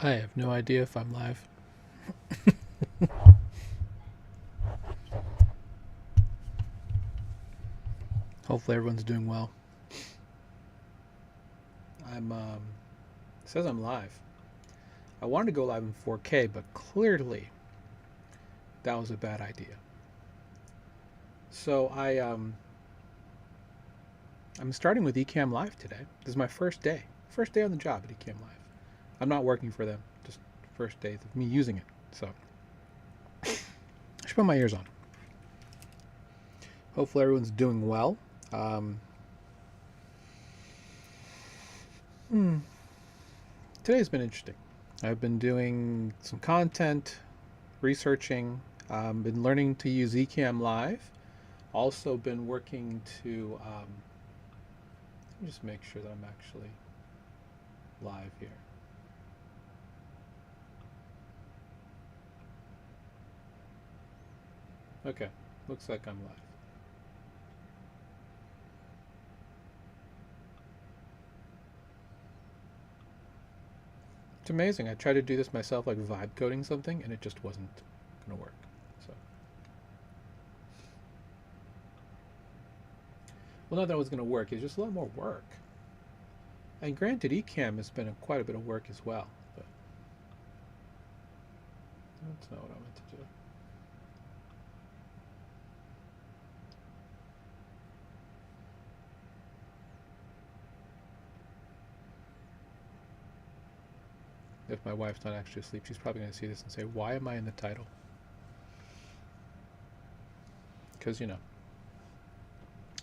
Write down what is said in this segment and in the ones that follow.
I have no idea if I'm live. Hopefully everyone's doing well. It says I'm live. I wanted to go live in 4K, but clearly that was a bad idea. So I'm starting with Ecamm Live today. This is my first day. First day on the job at Ecamm Live. I'm not working for them, just first day of me using it. So I should put my ears on. Hopefully everyone's doing well. Um, Today's been interesting. I've been doing some content, researching, been learning to use Ecamm Live. Also been working to let me just make sure that I'm actually live here. Okay, looks like I'm live. It's amazing. I tried to do this myself, like vibe coding something, and it just wasn't going to work. So, well, not that it was going to work. It's just a lot more work. And granted, Ecamm has been quite a bit of work as well, but that's not what I meant to do. If my wife's not actually asleep, she's probably going to see this and say, "Why am I in the title?" Because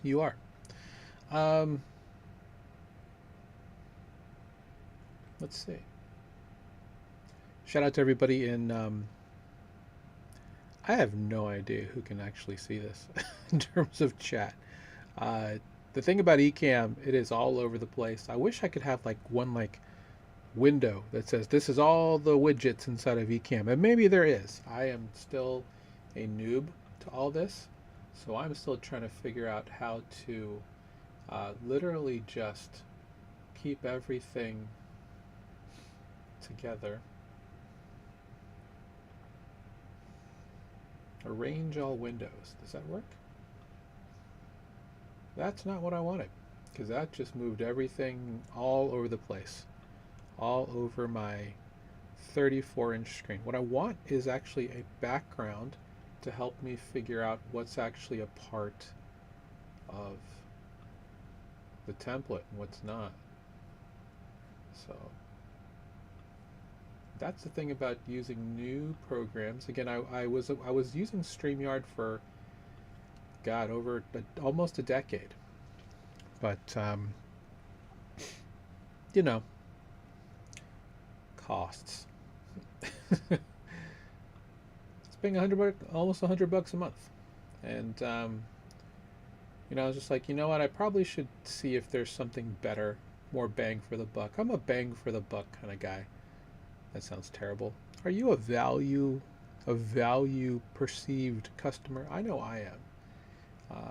you are. Um, let's see. Shout out to everybody in. I have no idea who can actually see this in terms of chat. Uh, the thing about Ecamm, it is all over the place. I wish I could have like one window that says this is all the widgets inside of Ecamm, and maybe there is. I am still a noob to all this, so I'm still trying to figure out how to literally just keep everything together. Arrange all windows. Does that work? That's not what I wanted, because that just moved everything all over the place, all over my 34-inch screen. What I want is actually a background to help me figure out what's actually a part of the template and what's not. So that's the thing about using new programs. Again, I was using StreamYard for God over almost a decade, but you know, costs. It's paying almost $100 a month, and I was just like, you know what, I probably should see if there's something better, more bang for the buck. I'm a bang for the buck kind of guy. That sounds terrible. Are you a value perceived customer? I know I am.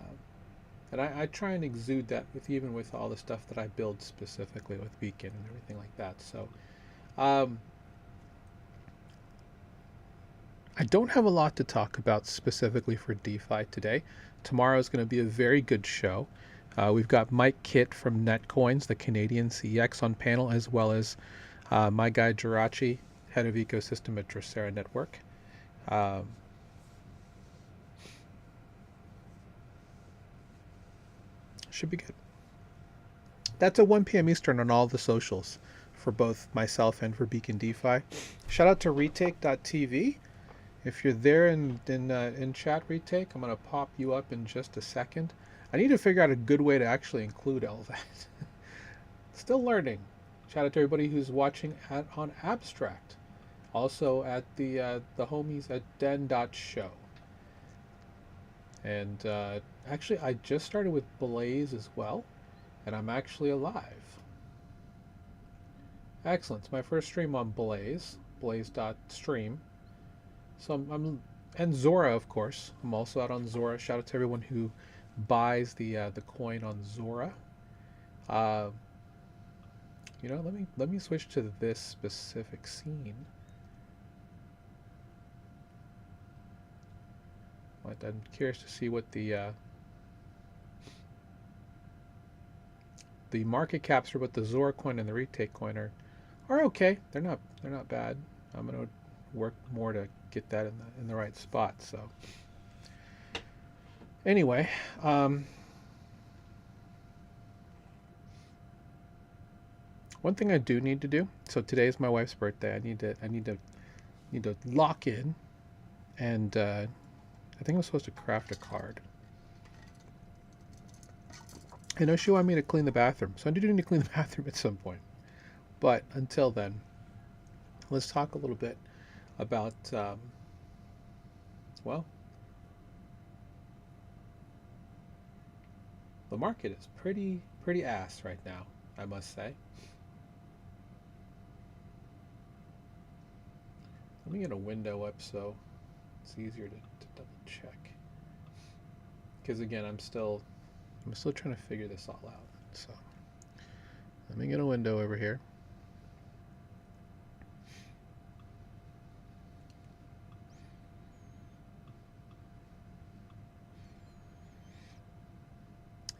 And I try and exude that even with all the stuff that I build specifically with Beacon and everything like that. So um, I don't have a lot to talk about specifically for DeFi today. Tomorrow is going to be a very good show. We've got Mike Kitt from Netcoins, the Canadian CEX, on panel, as well as my guy Jirachi, head of ecosystem at Drosera Network. Um, should be good. That's at 1 p.m. Eastern on all the socials for both myself and for Beacon DeFi. Shout out to retake.tv. If you're there in chat, Retake, I'm going to pop you up in just a second. I need to figure out a good way to actually include all that. Still learning. Shout out to everybody who's watching on Abstract. Also at the homies at den.show. And actually, I just started with Blaze as well, and I'm actually alive. Excellent. It's my first stream on Blaze, blaze.stream. So and Zora, of course. I'm also out on Zora. Shout out to everyone who buys the coin on Zora. Uh, You know, let me switch to this specific scene. I'm curious to see what the market caps for both the Zora coin and the retake coin are okay. They're not bad. I'm gonna work more to get that in the right spot. So anyway, one thing I do need to do. So today is my wife's birthday. I need to lock in, and I think I'm supposed to craft a card. I know she wanted me to clean the bathroom, so I do need to clean the bathroom at some point. But until then, let's talk a little bit about, well, the market is pretty ass right now, I must say. Let me get a window up so it's easier to double check. Because again, I'm still trying to figure this all out. So let me get a window over here.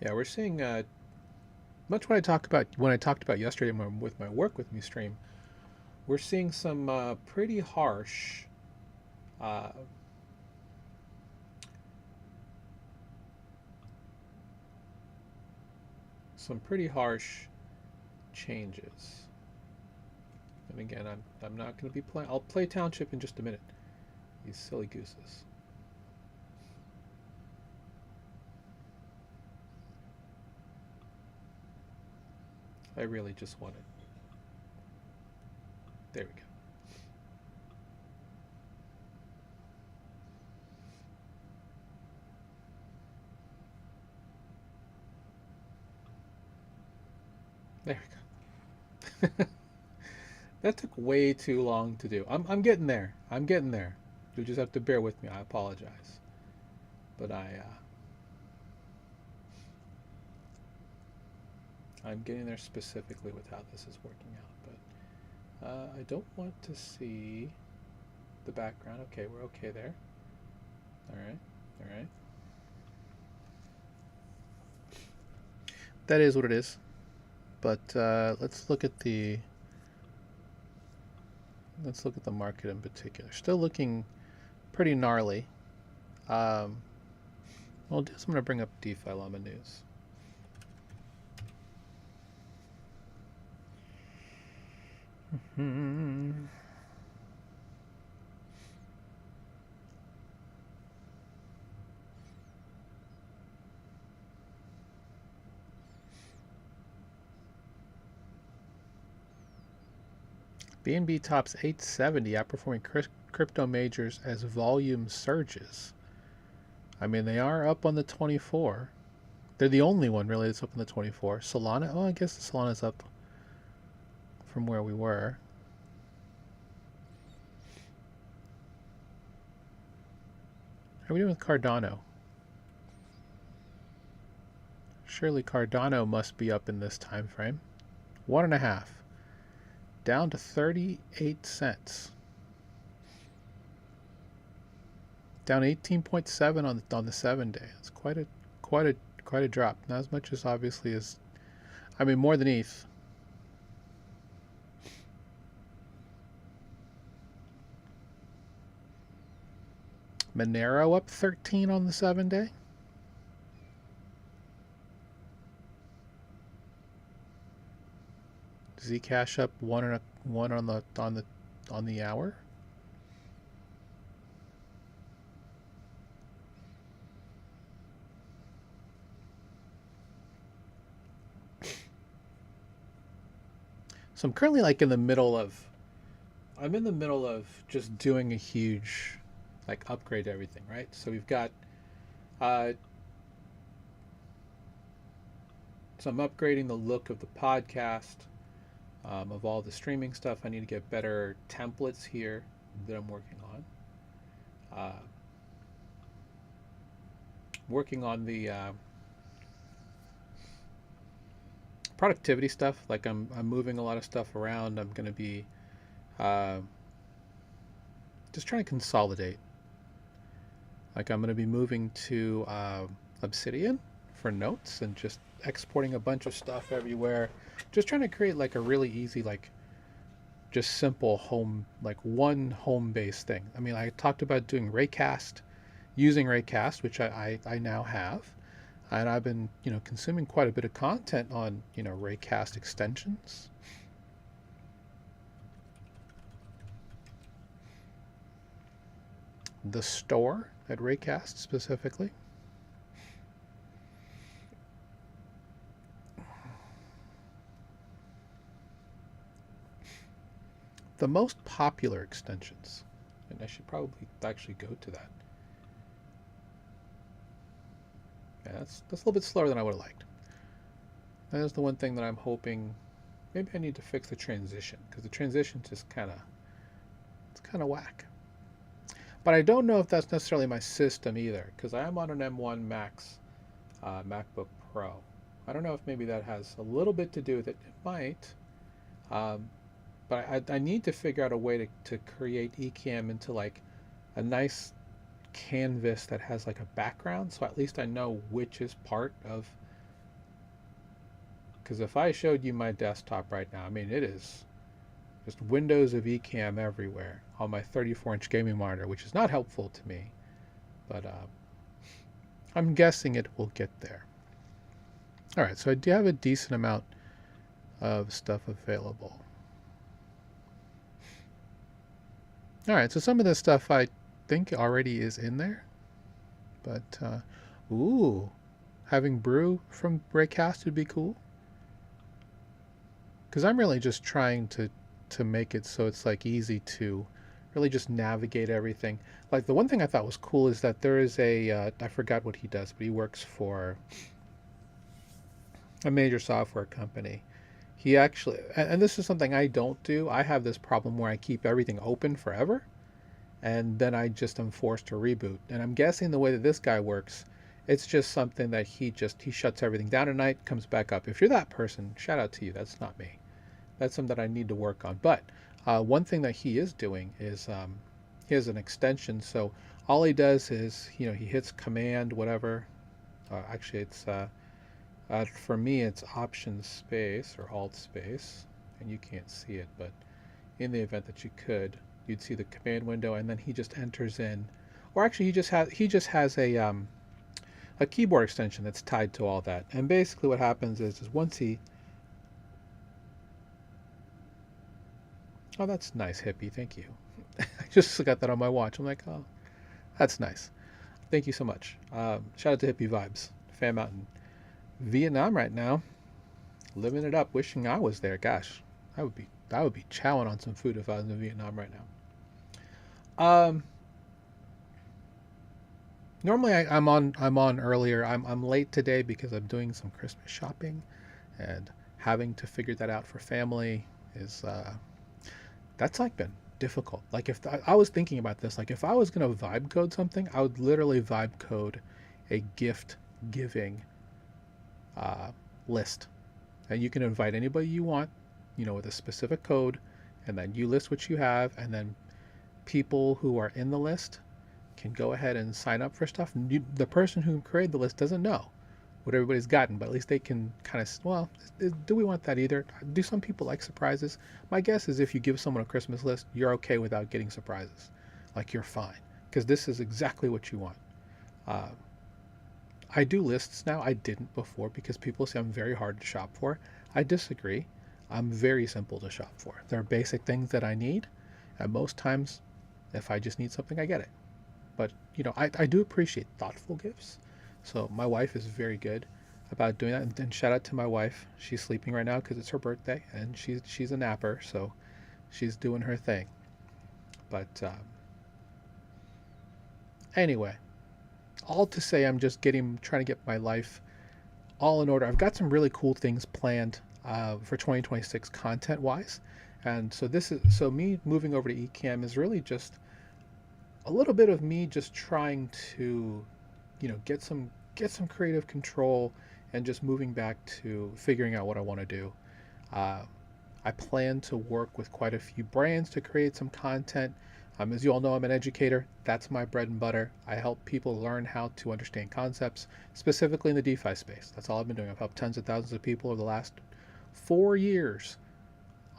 Yeah, we're seeing much what I talked about yesterday with my work with me stream. We're seeing some pretty harsh uh, changes. And again, I'm not going to be playing. I'll play Township in just a minute. These silly gooses. I really just want it. There we go. There we go. That took way too long to do. I'm getting there. I'm getting there. You'll just have to bear with me. I apologize. But I'm getting there specifically with how this is working out. But I don't want to see the background. Okay, we're okay there. All right. All right. That is what it is. But let's look at the market in particular. Still looking pretty gnarly. Well, I'm going to bring up DeFi Llama News. BNB tops 870, outperforming crypto majors as volume surges. I mean, they are up on the 24. They're the only one really that's up on the 24. Solana, oh, I guess the Solana's up from where we were. How are we doing with Cardano? Surely Cardano must be up in this time frame. 1.5. Down to 38 cents. Down 18.7 on the 7-day. It's quite a drop. Not as much as obviously as, I mean, more than ETH. Monero up 13 on the 7-day. Zcash up one on the hour. So I'm currently like in the middle of just doing a huge like upgrade to everything, right? So we've got so I'm upgrading the look of the podcast, of all the streaming stuff. I need to get better templates here that I'm working on. Working on the productivity stuff. Like I'm moving a lot of stuff around. I'm going to be uh, just trying to consolidate. Like I'm going to be moving to Obsidian for notes and just exporting a bunch of stuff everywhere. Just trying to create like a really easy, like just simple home, like one home based thing. I mean, I talked about doing Raycast, using Raycast, which I now have. And I've been, consuming quite a bit of content on, Raycast extensions. The store at Raycast specifically. The most popular extensions, and I should probably actually go to that. Yeah, that's a little bit slower than I would have liked. That is the one thing that I'm hoping. Maybe I need to fix the transition because the transition just it's kind of whack. But I don't know if that's necessarily my system either because I am on an M1 Max MacBook Pro. I don't know if maybe that has a little bit to do with it. It might. But I need to figure out a way to create Ecamm into like a nice canvas that has like a background so at least I know which is part of, because if I showed you my desktop right now, I mean it is just windows of Ecamm everywhere on my 34-inch gaming monitor, which is not helpful to me, but I'm guessing it will get there. All right, so I do have a decent amount of stuff available. All right, so some of this stuff I think already is in there, but ooh, having brew from Raycast would be cool, because I'm really just trying to make it so it's like easy to really just navigate everything. Like the one thing I thought was cool is that there is a I forgot what he does, but he works for a major software company. He actually, and this is something I don't do. I have this problem where I keep everything open forever, and then I just am forced to reboot. And I'm guessing the way that this guy works, it's just something that he shuts everything down at night, comes back up. If you're that person, shout out to you. That's not me. That's something that I need to work on. But one thing that he is doing is he has an extension. So all he does is, he hits command, whatever. Actually, it's for me, it's Option space or Alt space, and you can't see it, but in the event that you could, you'd see the command window, and then he just enters in, or actually he just has a keyboard extension that's tied to all that. And basically, what happens is once he, oh, that's nice, hippie, thank you. I just got that on my watch. I'm like, oh, that's nice. Thank you so much. Shout out to Hippie Vibes, Fan Mountain. Vietnam right now, living it up, wishing I was there. Gosh, I would be chowing on some food if I was in Vietnam right now. Normally I'm on earlier. I'm late today because I'm doing some Christmas shopping, and having to figure that out for family is that's like been difficult. Like if I was thinking about this, like if I was gonna vibe code something, I would literally vibe code a gift giving list, and you can invite anybody you want, with a specific code, and then you list what you have, and then people who are in the list can go ahead and sign up for stuff. And the person who created the list doesn't know what everybody's gotten, but at least they can kind of, well, do we want that either? Do some people like surprises? My guess is if you give someone a Christmas list, you're okay without getting surprises. Like you're fine, because this is exactly what you want. I do lists now. I didn't before because people say I'm very hard to shop for. I disagree. I'm very simple to shop for. There are basic things that I need, and most times, if I just need something, I get it. But, I do appreciate thoughtful gifts. So my wife is very good about doing that. And shout out to my wife. She's sleeping right now because it's her birthday, and she's a napper, so she's doing her thing. But anyway, all to say, I'm just trying to get my life all in order. I've got some really cool things planned for 2026 content wise, and so me moving over to Ecamm is really just a little bit of me just trying to, get some creative control and just moving back to figuring out what I want to do. Uh, I plan to work with quite a few brands to create some content. As you all know, I'm an educator. That's my bread and butter. I help people learn how to understand concepts, specifically in the DeFi space. That's all I've been doing. I've helped tens of thousands of people over the last 4 years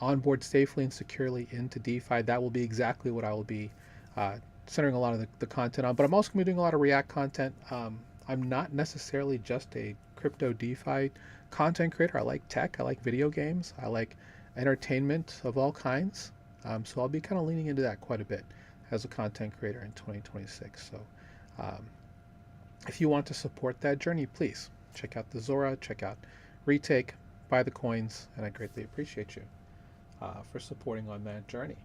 onboard safely and securely into DeFi. That will be exactly what I will be centering a lot of the content on. But I'm also going to be doing a lot of React content. I'm not necessarily just a crypto DeFi content creator. I like tech. I like video games. I like entertainment of all kinds. So I'll be kind of leaning into that quite a bit as a content creator in 2026. So if you want to support that journey, please check out the Zora, check out Retake, buy the coins, and I greatly appreciate you for supporting on that journey.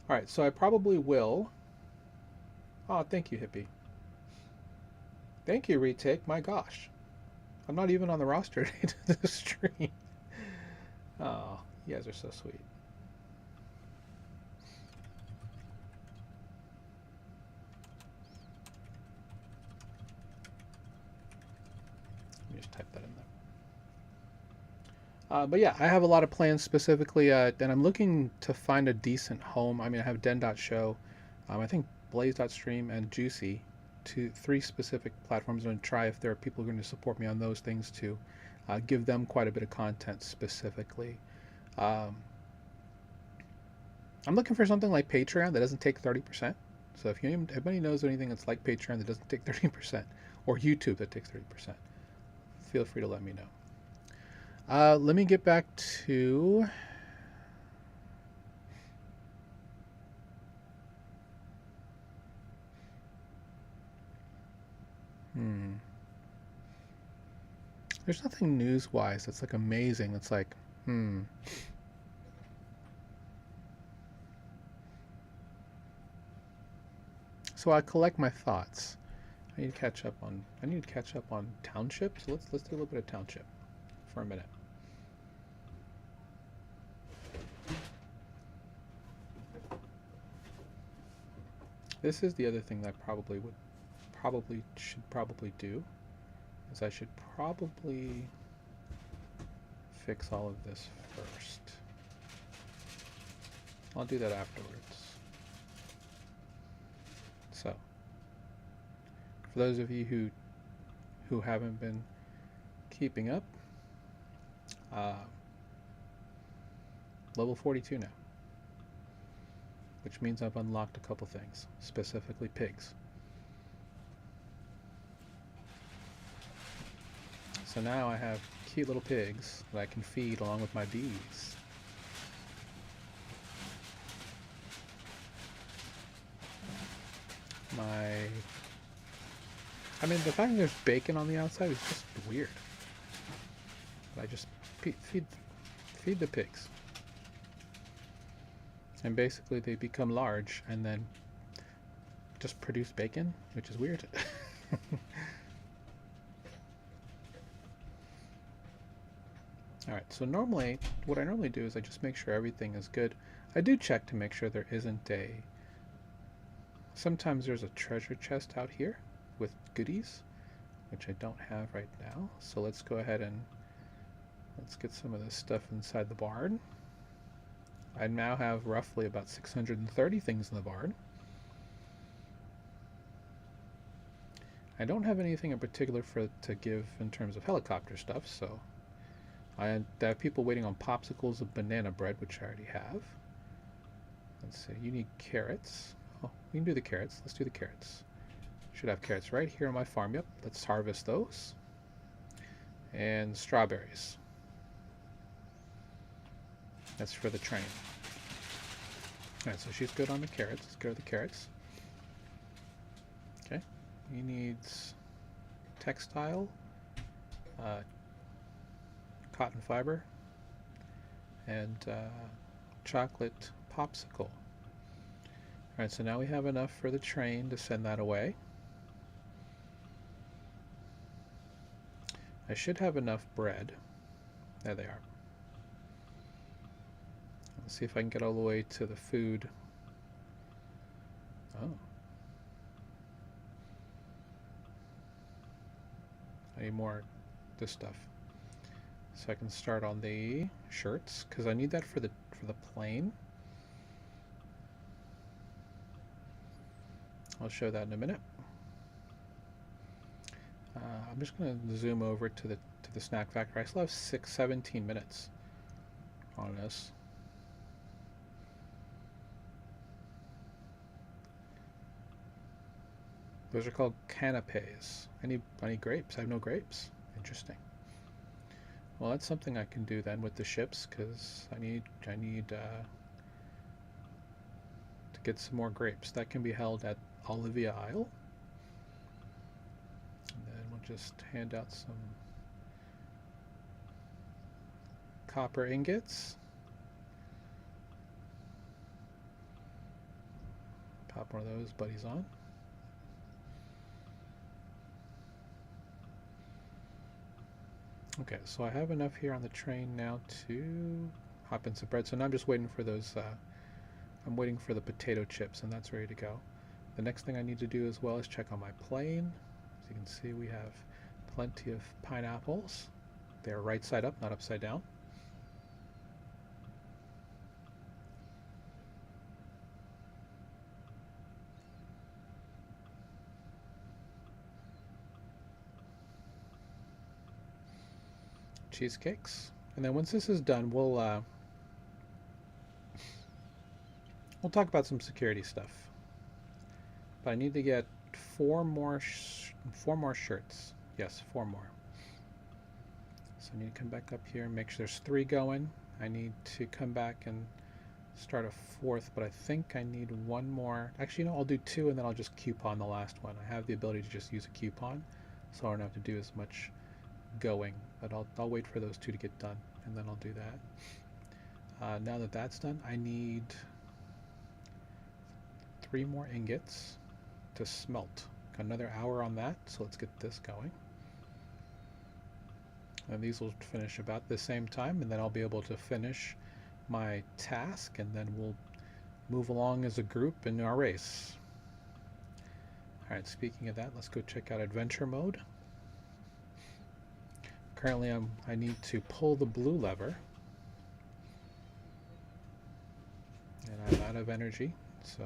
All right, so I probably will. Oh, thank you, Hippie. Thank you, Retake. My gosh. I'm not even on the roster today to the stream. Oh, you guys are so sweet. Let me just type that in there. But yeah, I have a lot of plans specifically, and I'm looking to find a decent home. I mean, I have Den.show, I think Blaze.stream, and Juicy, three specific platforms. I'm going to try if there are people who are going to support me on those things to give them quite a bit of content specifically. I'm looking for something like Patreon that doesn't take 30%. So if anybody knows anything that's like Patreon that doesn't take 30%, or YouTube that takes 30%, feel free to let me know. Let me get back to there's nothing news-wise that's like amazing. It's like So I collect my thoughts. I need to catch up on Township. So let's do a little bit of Township for a minute. This is the other thing that I should do is I should probably fix all of this first. I'll do that afterwards. So, for those of you who haven't been keeping up, level 42 now, which means I've unlocked a couple things, specifically pigs. So now I have cute little pigs that I can feed along with my bees. I mean, the fact that there's bacon on the outside is just weird. But I just feed the pigs. And basically they become large and then just produce bacon, which is weird. Alright, so normally, what I normally do is I just make sure everything is good. I do check to make sure there isn't sometimes there's a treasure chest out here with goodies, which I don't have right now. So let's go ahead and let's get some of this stuff inside the barn. I now have roughly about 630 things in the barn. I don't have anything in particular to give in terms of helicopter stuff, so I have people waiting on popsicles of banana bread, which I already have. Let's see, you need carrots. Oh, we can do the carrots. Let's do the carrots. Should have carrots right here on my farm. Yep, let's harvest those. And strawberries. That's for the train. Alright, so she's good on the carrots. Let's go to the carrots. Okay. He needs textile, cotton fiber, and chocolate popsicle. Alright, so now we have enough for the train to send that away. I should have enough bread. There they are. Let's see if I can get all the way to the food. Oh. I need more this stuff. So I can start on the shirts because I need that for the plane. I'll show that in a minute. I'm just going to zoom over to the snack factory. I still have 17 minutes on this. Those are called canapes. I need grapes. I have no grapes. Interesting. Well, that's something I can do then with the ships because I need to get some more grapes. That can be held at Olivia Isle. And then we'll just hand out some copper ingots. Pop one of those buddies on. Okay, so I have enough here on the train now to hop in some bread. So now I'm just waiting for those, I'm waiting for the potato chips, and that's ready to go. The next thing I need to do as well is check on my plane. As you can see, we have plenty of pineapples. They're right side up, not upside down. Cheesecakes. And then once this is done, we'll talk about some security stuff. But I need to get four more shirts. Yes, 4 more. So I need to come back up here and make sure there's 3 going. I need to come back and start a 4th, but I think I need 1 more. Actually, no, I'll do 2 and then I'll just coupon the last one. I have the ability to just use a coupon, so I don't have to do as much going, but I'll wait for those 2 to get done and then I'll do that. Now that that's done, I need 3 more ingots to smelt. Got another hour on that, so let's get this going. And these will finish about the same time, and then I'll be able to finish my task, and then we'll move along as a group in our race. Alright, speaking of that, let's go check out adventure mode. Currently I need to pull the blue lever, and I'm out of energy, so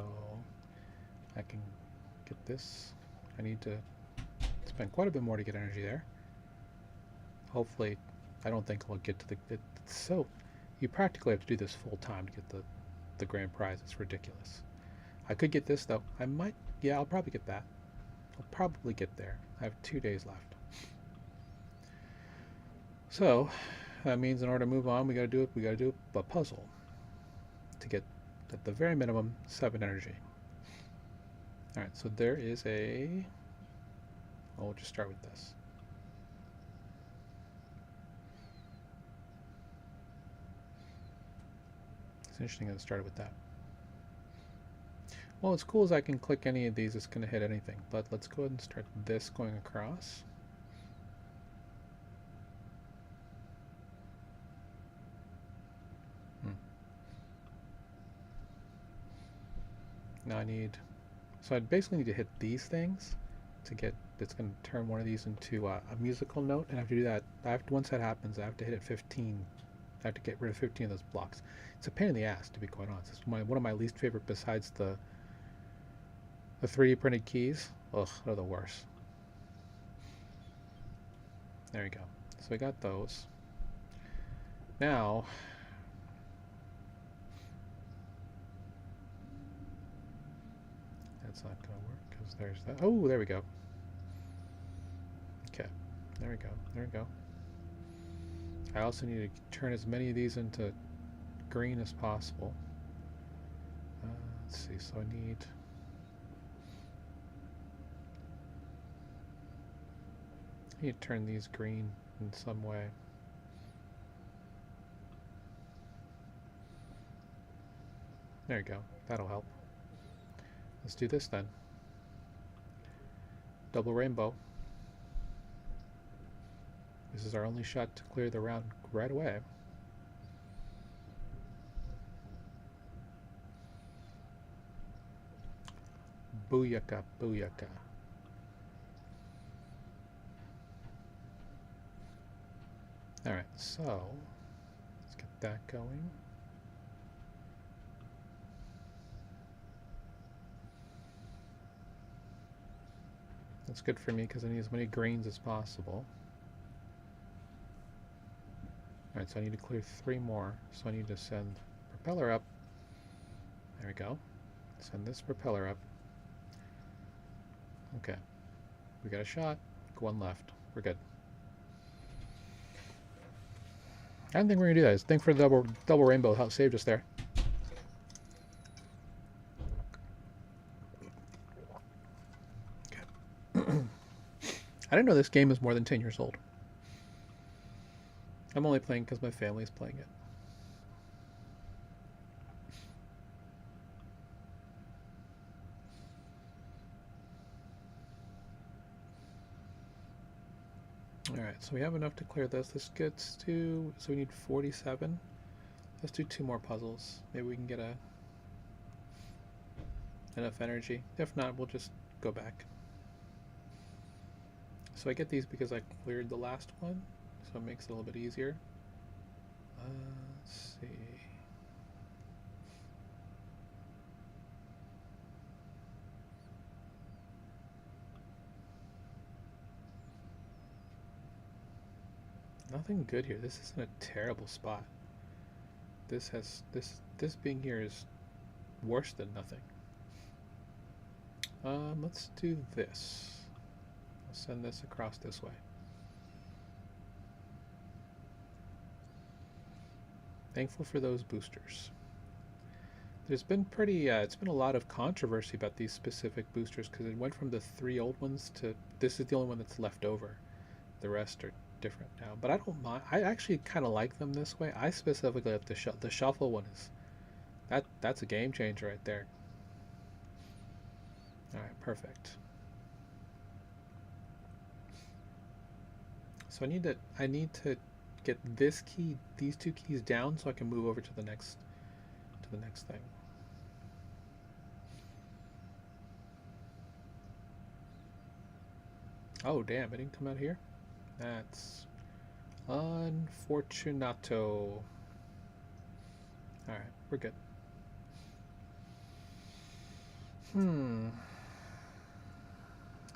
I can get this. I need to spend quite a bit more to get energy there. Hopefully, I don't think I'll get to so you practically have to do this full time to get the grand prize. It's ridiculous. I could get this though. I might, yeah, I'll probably get that. I'll probably get there. I have 2 days left. So that means in order to move on, we gotta do a puzzle to get at the very minimum 7 energy. All right, so there is a. Oh, we'll just start with this. It's interesting that it started with that. Well, what's cool is I can click any of these, it's going to hit anything. But let's go ahead and start this going across. Now I need, so I basically need to hit these things to get, it's going to turn one of these into a musical note, and I have to do that. Once that happens, I have to hit it 15. I have to get rid of 15 of those blocks. It's a pain in the ass, to be quite honest. It's one of my least favorite besides the 3D printed keys. Ugh, they're the worst. There we go. So we got those. Now, that's not going to work because there's that. Oh, there we go. Okay, there we go. There we go. I also need to turn as many of these into green as possible. Let's see, so I need to turn these green in some way. There you go, that'll help. Let's do this then. Double rainbow. This is our only shot to clear the round right away. Booyaka, booyaka. Alright, so let's get that going. That's good for me because I need as many greens as possible. Alright, so I need to clear 3 more. So I need to send propeller up. There we go. Send this propeller up. Okay. We got a shot. 1 left. We're good. I don't think we're gonna do that. Thank for the double rainbow. How it saved us there. Okay. I didn't know this game is more than 10 years old. I'm only playing because my family's playing it. Alright, so we have enough to clear this. This gets to... So we need 47. Let's do 2 more puzzles. Maybe we can get enough energy. If not, we'll just go back. So I get these because I cleared the last one, so it makes it a little bit easier. Let's see. Nothing good here. This isn't a terrible spot. This being here is worse than nothing. Let's do this. I'll send this across this way. Thankful for those boosters. There's been it's been a lot of controversy about these specific boosters because it went from the 3 old ones to this is the only one that's left over. The rest are different now, but I don't mind. I actually kind of like them this way. I specifically like the shuffle one is that's a game changer right there. All right, perfect. So I need to get this key, these 2 keys down, so I can move over to the next thing. Oh damn! It didn't come out here. That's unfortunato. All right, we're good.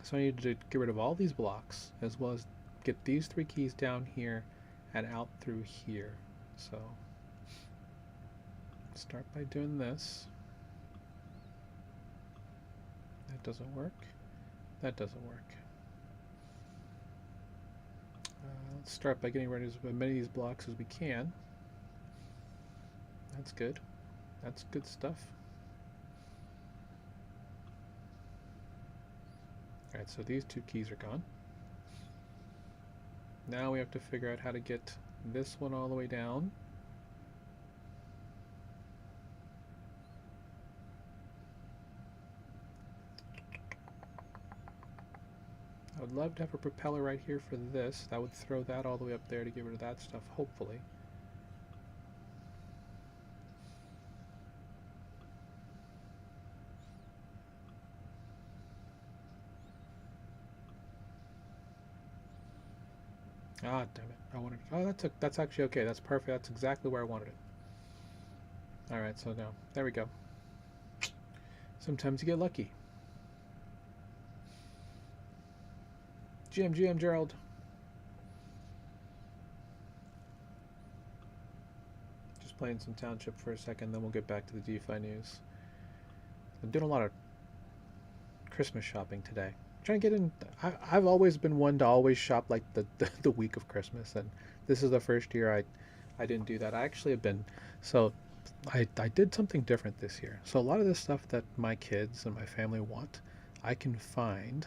So I need to get rid of all these blocks, as well as get these 3 keys down here and out through here. So start by doing this. That doesn't work. That doesn't work. Let's start by getting rid of as many of these blocks as we can. That's good. That's good stuff. Alright, so these 2 keys are gone. Now we have to figure out how to get this one all the way down. I would love to have a propeller right here for this. That would throw that all the way up there to get rid of that stuff, hopefully. Ah, damn it. I wanted... Oh, that's actually okay. That's perfect. That's exactly where I wanted it. Alright, so now, there we go. Sometimes you get lucky. GM, Gerald. Just playing some Township for a second, then we'll get back to the DeFi news. I'm doing a lot of Christmas shopping today. Trying to get in. I've always been one to always shop like the week of Christmas, and this is the first year I didn't do that. I actually have been so I did something different this year. So a lot of this stuff that my kids and my family want, I can find.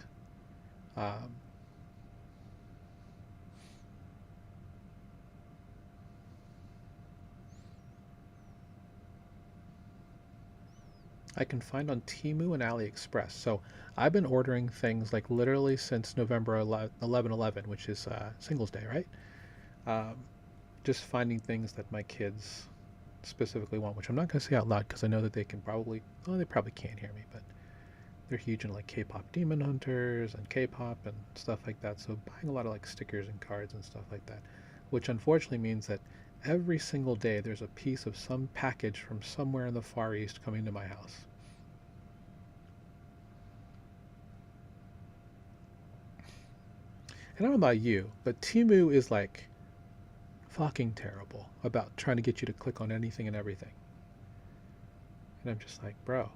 I can find on Temu and AliExpress. So I've been ordering things like literally since November 11/11, which is Singles Day, right? Um, just finding things that my kids specifically want, which I'm not going to say out loud because I know that they can probably, well, they probably can't hear me, but they're huge in like K-pop Demon Hunters and K-pop and stuff like that. So buying a lot of like stickers and cards and stuff like that. which unfortunately means that every single day there's a piece of some package from somewhere in the Far East coming to my house. And I don't know about you, but Temu is like fucking terrible about trying to get you to click on anything and everything. And I'm just like, bro,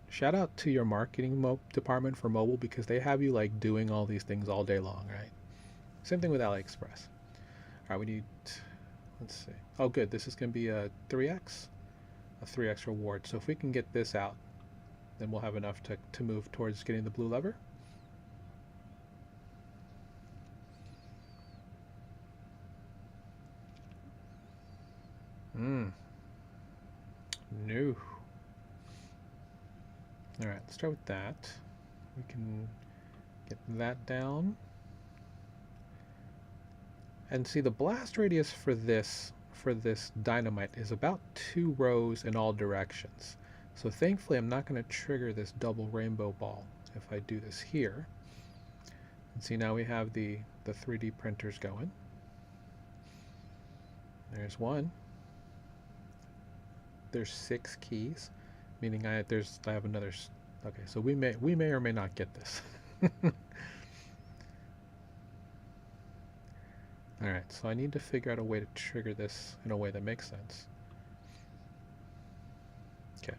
shout out to your marketing department for mobile, because they have you like doing all these things all day long, right? Same thing with AliExpress. All right, we need, let's see. Oh, good. This is going to be a 3x reward. So if we can get this out, then we'll have enough to move towards getting the blue lever. No. All right, let's start with that. We can get that down. And see, the blast radius for this dynamite is about 2 rows in all directions. So thankfully I'm not going to trigger this double rainbow ball if I do this here. And see, now we have the 3D printers going. There's one. There's 6 keys, meaning I have another. Okay, so we may or may not get this. All right, so I need to figure out a way to trigger this in a way that makes sense. Okay,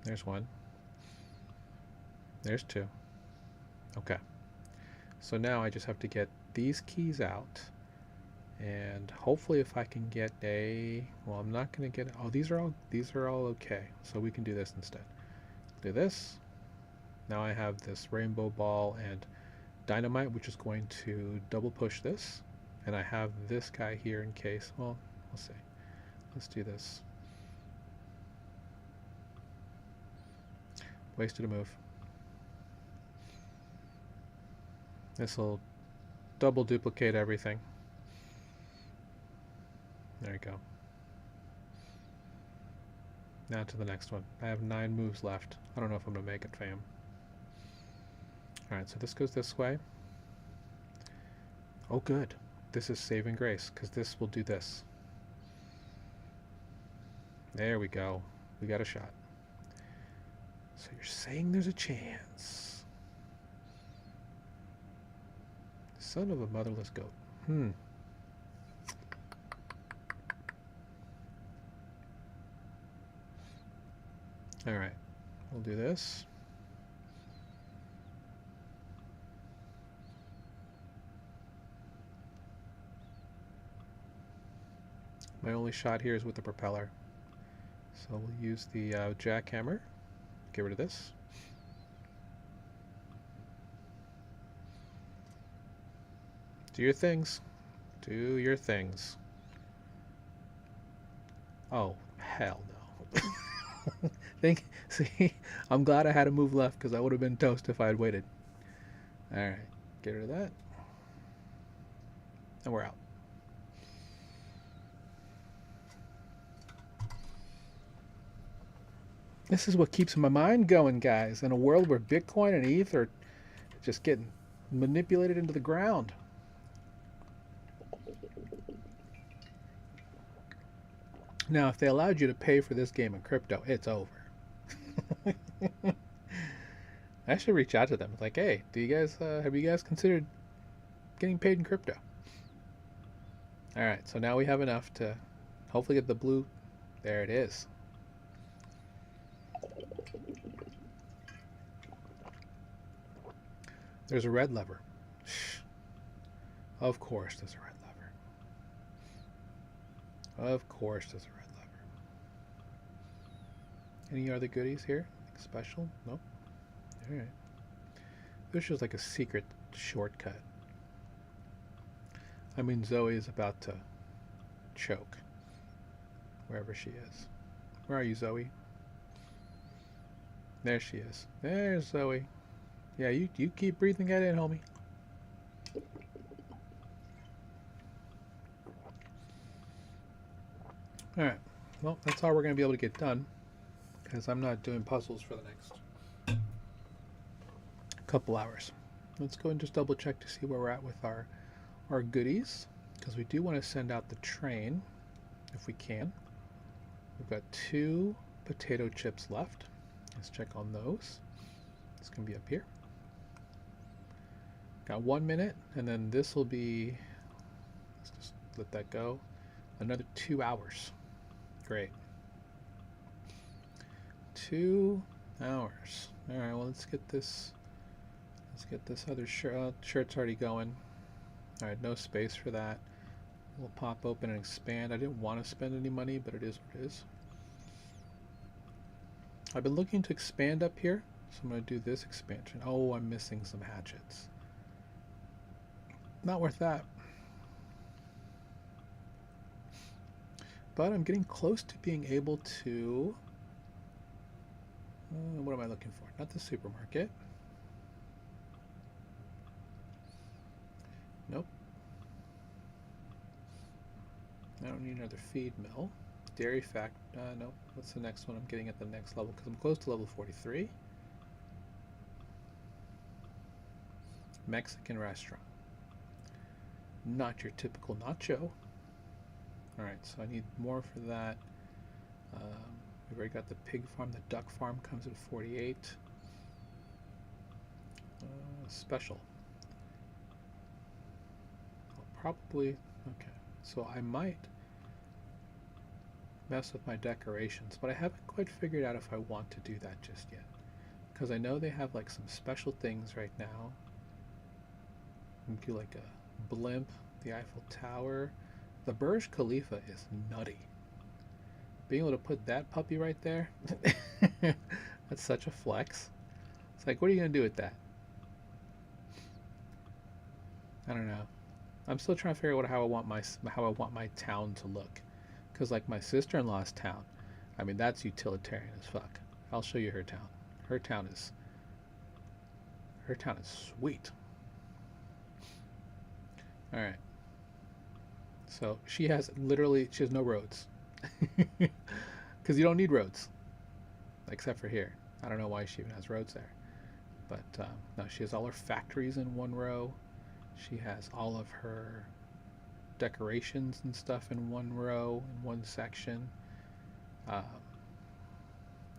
there's one. There's 2. Okay, so now I just have to get these keys out, and hopefully if I can get well, I'm not going to get, oh, these are all okay, so we can do this instead. Do this. Now I have this rainbow ball and dynamite, which is going to double push this, and I have this guy here in case. Well, we'll see. Let's do this. Wasted a move. This will double duplicate everything. There you go. Now to the next one. I have 9 moves left. I don't know if I'm going to make it, fam. Alright, so this goes this way. Oh, good. This is saving grace, because this will do this. There we go. We got a shot. So you're saying there's a chance. Son of a motherless goat. Alright. We'll do this. My only shot here is with the propeller. So we'll use the jackhammer. Get rid of this. Do your things. Do your things. Oh, hell no. See, I'm glad I had a move left, because I would have been toast if I had waited. Alright, get rid of that. And we're out. This is what keeps my mind going, guys, in a world where Bitcoin and ETH are just getting manipulated into the ground. Now, if they allowed you to pay for this game in crypto, it's over. I should reach out to them. It's like, hey, do you guys have you guys considered getting paid in crypto? All right, so now we have enough to hopefully get the blue. There it is. There's a red lever. Of course there's a red lever. Of course there's a red lever. Any other goodies here? Anything special? Nope. Alright. This is like a secret shortcut. I mean, Zoe is about to choke. Wherever she is. Where are you, Zoe? There she is. There's Zoe. Yeah, you keep breathing that in, homie. Alright. Well, that's all we're going to be able to get done, because I'm not doing puzzles for the next couple hours. Let's go and just double check to see where we're at with our goodies. because we do want to send out the train if we can. We've got 2 potato chips left. Let's check on those. It's going to be up here. Got 1 minute, and then this will be, let's just let that go, another 2 hours. Great. 2 hours. All right, well, let's get this other shirt. Shirt's already going. All right, no space for that. We'll pop open and expand. I didn't want to spend any money, but it is what it is. I've been looking to expand up here, so I'm going to do this expansion. Oh, I'm missing some hatchets. Not worth that. But I'm getting close to being able to... what am I looking for? Not the supermarket. Nope. I don't need another feed mill. Dairy fact, nope. What's the next one I'm getting at the next level? Because I'm close to level 43. Mexican restaurant. Not your typical nacho. Alright, so I need more for that. We've already got the pig farm. The duck farm comes at 48. Special. I'll probably... Okay, so I might mess with my decorations, but I haven't quite figured out if I want to do that just yet. Because I know they have like some special things right now. You can do like a blimp, the Eiffel Tower. The Burj Khalifa is nutty. Being able to put that puppy right there, that's such a flex. It's like, what are you going to do with that? I don't know. I'm still trying to figure out how I want my town to look. Because like my sister-in-law's town, I mean, that's utilitarian as fuck. I'll show you her town. Her town is sweet. All right. So she has no roads. Because you don't need roads. Except for here. I don't know why she even has roads there. But no, she has all her factories in one row. She has all of her decorations and stuff in one row, in one section. And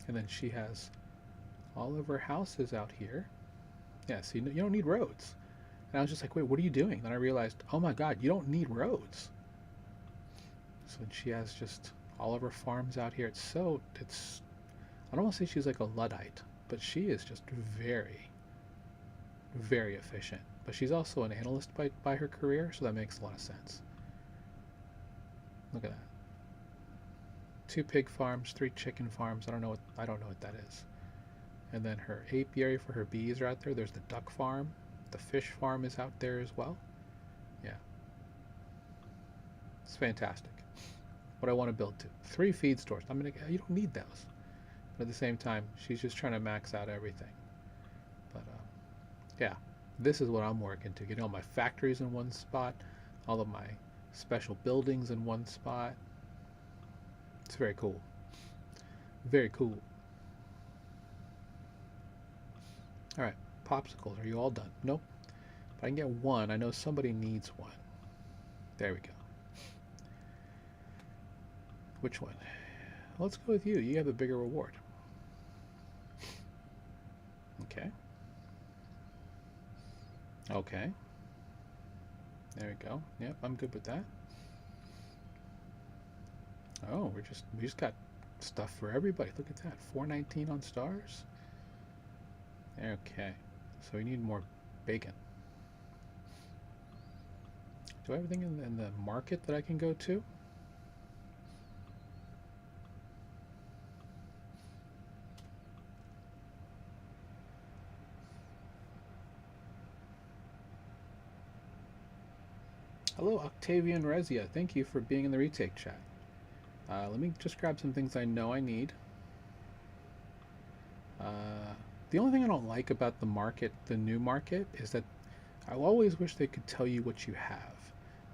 then she has all of her houses out here. Yeah, so you don't need roads. And I was just like, wait, what are you doing? Then I realized, oh my god, you don't need roads. So she has just all of her farms out here. I don't want to say she's like a Luddite, but she is just very, very efficient. But she's also an analyst by her career, so that makes a lot of sense. Look at that. 2 pig farms, 3 chicken farms. I don't know what that is. And then her apiary for her bees are out there. There's the duck farm. The fish farm is out there as well. Yeah. It's fantastic. What I want to build to. 3 feed stores. You don't need those. But at the same time, she's just trying to max out everything. But yeah, this is what I'm working to. Getting all my factories in one spot, all of my special buildings in one spot. It's very cool. Very cool. All right, popsicles. Are you all done? Nope. If I can get one, I know somebody needs one. There we go. Which one? Let's go with you. You have a bigger reward. Okay. Okay. There we go. Yep, I'm good with that. Oh, we just got stuff for everybody. Look at that. 419 on stars. Okay. So we need more bacon. Do I have everything in the market that I can go to? Hello, Octavian Rezia. Thank you for being in the retake chat. Let me just grab some things I know I need. The only thing I don't like about the market, the new market, is that I always wish they could tell you what you have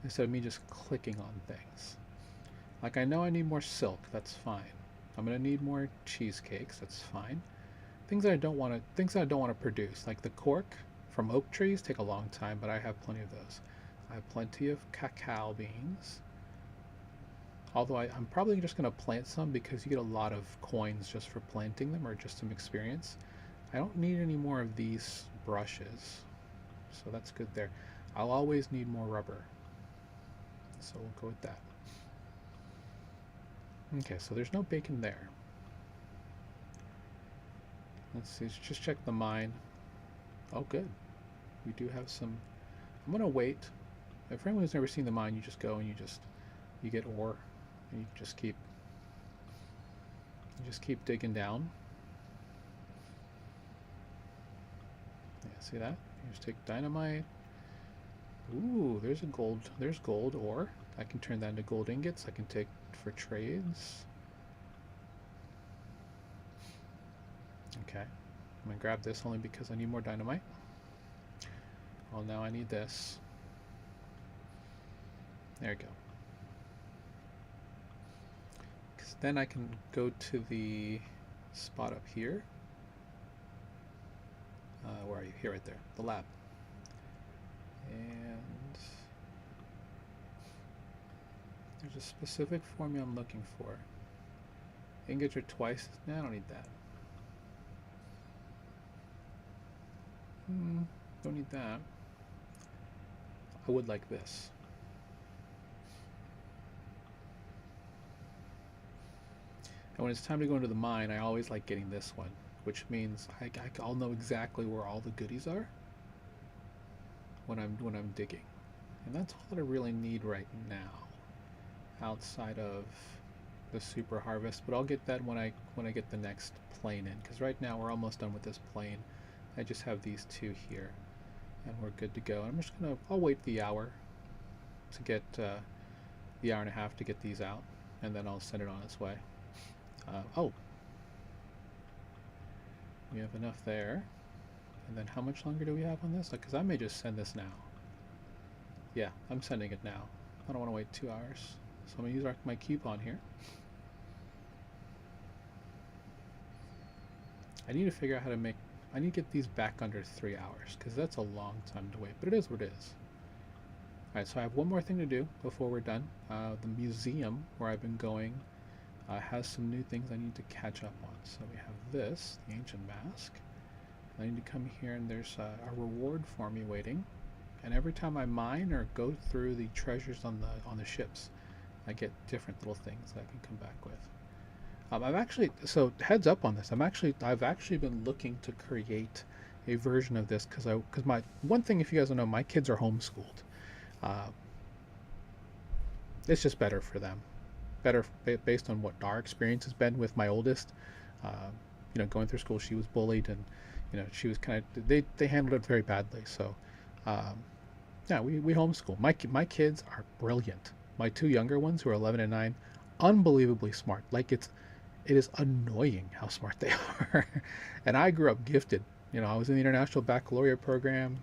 instead of me just clicking on things. Like, I know I need more silk. That's fine. I'm gonna need more cheesecakes. That's fine. Things that I don't want to produce, like the cork from oak trees, take a long time, but I have plenty of those. I have plenty of cacao beans. Although I'm probably just going to plant some because you get a lot of coins just for planting them or just some experience. I don't need any more of these brushes. So that's good there. I'll always need more rubber. So we'll go with that. Okay, so there's no bacon there. Let's see, let's just check the mine. Oh, good. We do have some. I'm going to wait. If anyone who's never seen the mine, you just go and you get ore. And you just keep digging down. Yeah, see that? You just take dynamite. Ooh, there's gold ore. I can turn that into gold ingots. I can take for trades. Okay, I'm gonna grab this only because I need more dynamite. Well, now I need this. There we go. Because then I can go to the spot up here. Where are you? Here, right there. The lab. And there's a specific formula I'm looking for. Ingots are twice. No, I don't need that. Don't need that. I would like this. And when it's time to go into the mine, I always like getting this one, which means I'll know exactly where all the goodies are when I'm digging. And that's all that I really need right now, outside of the super harvest. But I'll get that when I get the next plane in, because right now we're almost done with this plane. I just have these two here, and we're good to go. I'm just I'll wait the hour to get the hour and a half to get these out, and then I'll send it on its way. Oh, we have enough there. And then how much longer do we have on this? Because I may just send this now. Yeah, I'm sending it now. I don't want to wait 2 hours. So I'm going to use my coupon here. I need to figure out how to make... I need to get these back under 3 hours, because that's a long time to wait. But it is what it is. Alright, so I have one more thing to do before we're done. The museum, where I've been going, has some new things I need to catch up on. So we have this, the ancient mask. I need to come here, and there's a reward for me waiting. And every time I mine or go through the treasures on the ships, I get different little things that I can come back with. I've actually, so heads up on this, I've actually been looking to create a version of this because my one thing, if you guys don't know, my kids are homeschooled. It's just better for them, better based on what our experience has been with my oldest. Going through school, she was bullied, and she was kind of, they handled it very badly. So yeah, we homeschool. My kids are brilliant. My two younger ones, who are 11 and 9, unbelievably smart. Like it is annoying how smart they are. And I grew up gifted. I was in the International Baccalaureate program.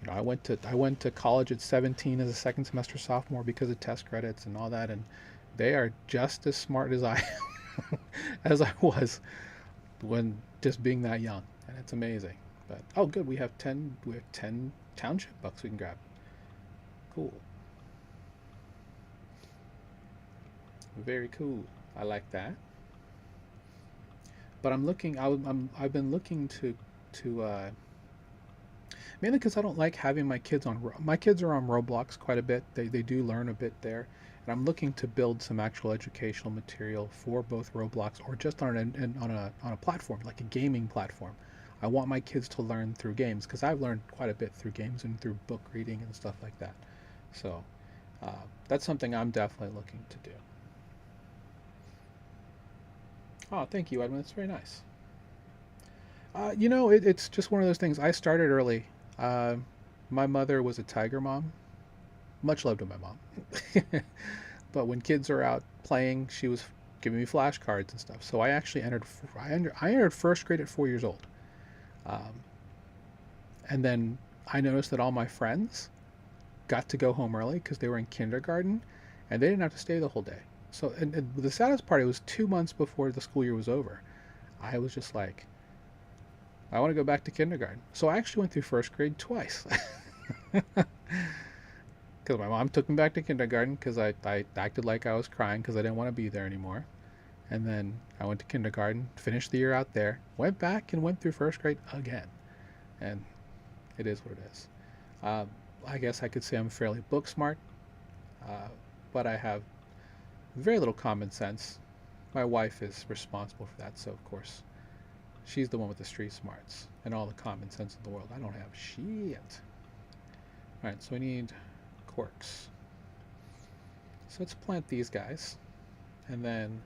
I went to college at 17 as a second semester sophomore because of test credits and all that, and they are just as smart as I as I was when just being that young, and it's amazing. But oh, good, we have 10 township bucks we can grab. Cool. Very cool. I like that. But I've been looking to mainly because I don't like having my kids on. My kids are on Roblox quite a bit. They do learn a bit there, and I'm looking to build some actual educational material for both Roblox or just on a platform, like a gaming platform. I want my kids to learn through games, because I've learned quite a bit through games and through book reading and stuff like that. So that's something I'm definitely looking to do. Oh, thank you, Edwin. That's very nice. It's just one of those things. I started early. My mother was a Tiger mom. Much love to my mom. But when kids are out playing, she was giving me flashcards and stuff. So I actually entered first grade at 4 years old. And then I noticed that all my friends got to go home early because they were in kindergarten, and they didn't have to stay the whole day. So, and the saddest part, it was 2 months before the school year was over. I was just like, I want to go back to kindergarten. So I actually went through first grade twice. because my mom took me back to kindergarten because I acted like I was crying because I didn't want to be there anymore. And then I went to kindergarten, finished the year out there, went back and went through first grade again. And it is what it is. Uh, I guess I could say I'm fairly book smart, uh, but I have very little common sense. My wife is responsible for that, so of course she's the one with the street smarts and all the common sense in the world. I don't have shit. Alright, so we need corks. So let's plant these guys, and then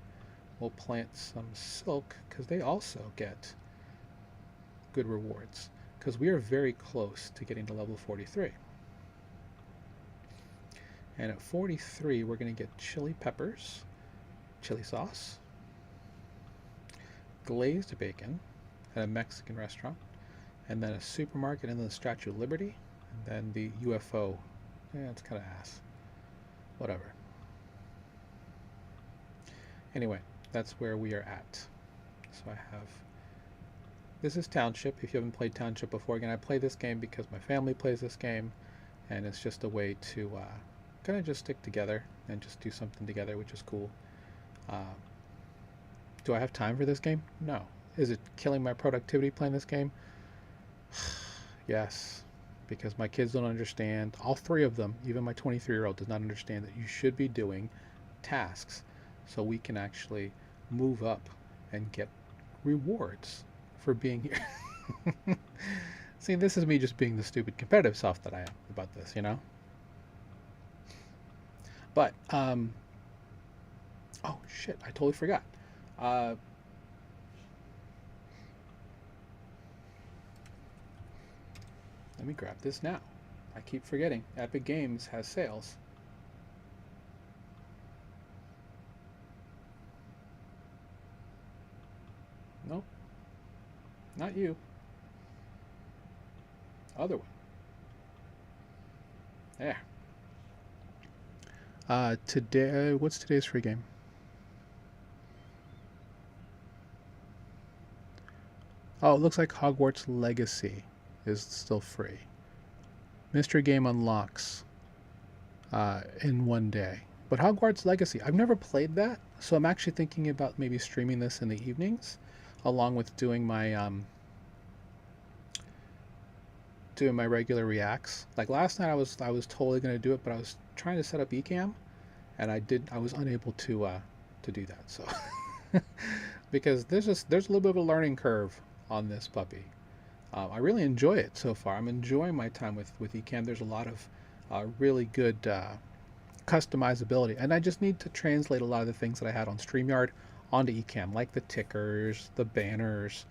we'll plant some silk because they also get good rewards because we are very close to getting to level 43. And at 43 we're going to get chili peppers, chili sauce, glazed bacon at a Mexican restaurant, and then a supermarket, and then the Statue of Liberty, and then the UFO. Yeah, it's kind of ass. Whatever. Anyway, that's where we are at. So I have... This is Township. If you haven't played Township before, again, I play this game because my family plays this game, and it's just a way to kind of just stick together and just do something together, which is cool. Do I have time for this game? No. Is it killing my productivity playing this game? Yes, because my kids don't understand. All three of them, even my 23-year-old, does not understand that you should be doing tasks so we can actually move up and get rewards for being here. See, this is me just being the stupid competitive self that I am about this, you know? But, oh shit, I totally forgot. Let me grab this now. I keep forgetting. Epic Games has sales. Nope. Not you. Other one. There. Today, what's today's free game? Oh, it looks like Hogwarts Legacy is still free. Mystery game unlocks in one day. But Hogwarts Legacy, I've never played that, so I'm actually thinking about maybe streaming this in the evenings, along with doing my regular reacts. Like last night, I was totally gonna do it, but I was trying to set up Ecamm, and I was unable to do that. So because there's a little bit of a learning curve on this puppy. I really enjoy it so far. I'm enjoying my time with Ecamm. There's a lot of really good customizability, and I just need to translate a lot of the things that I had on StreamYard onto Ecamm, like the tickers, the banners.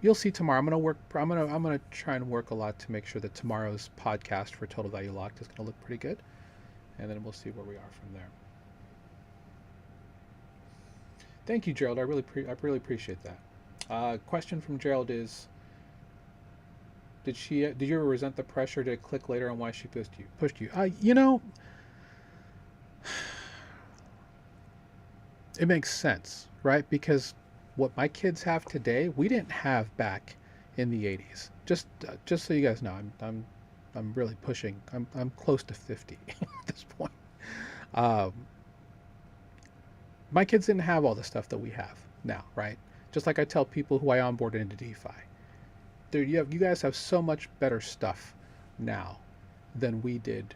You'll see tomorrow. I'm gonna try and work a lot to make sure that tomorrow's podcast for Total Value Locked is gonna look pretty good, and then we'll see where we are from there. Thank you, Gerald. I really appreciate that. Question from Gerald is: Did you ever resent the pressure to click later on why she pushed you? You know, it makes sense, right? Because what my kids have today, we didn't have back in the 80s. Just so you guys know, I'm really pushing. I'm close to 50 at this point. Um, my kids didn't have all the stuff that we have now, right? Just like I tell people who I onboarded into DeFi. You guys have so much better stuff now than we did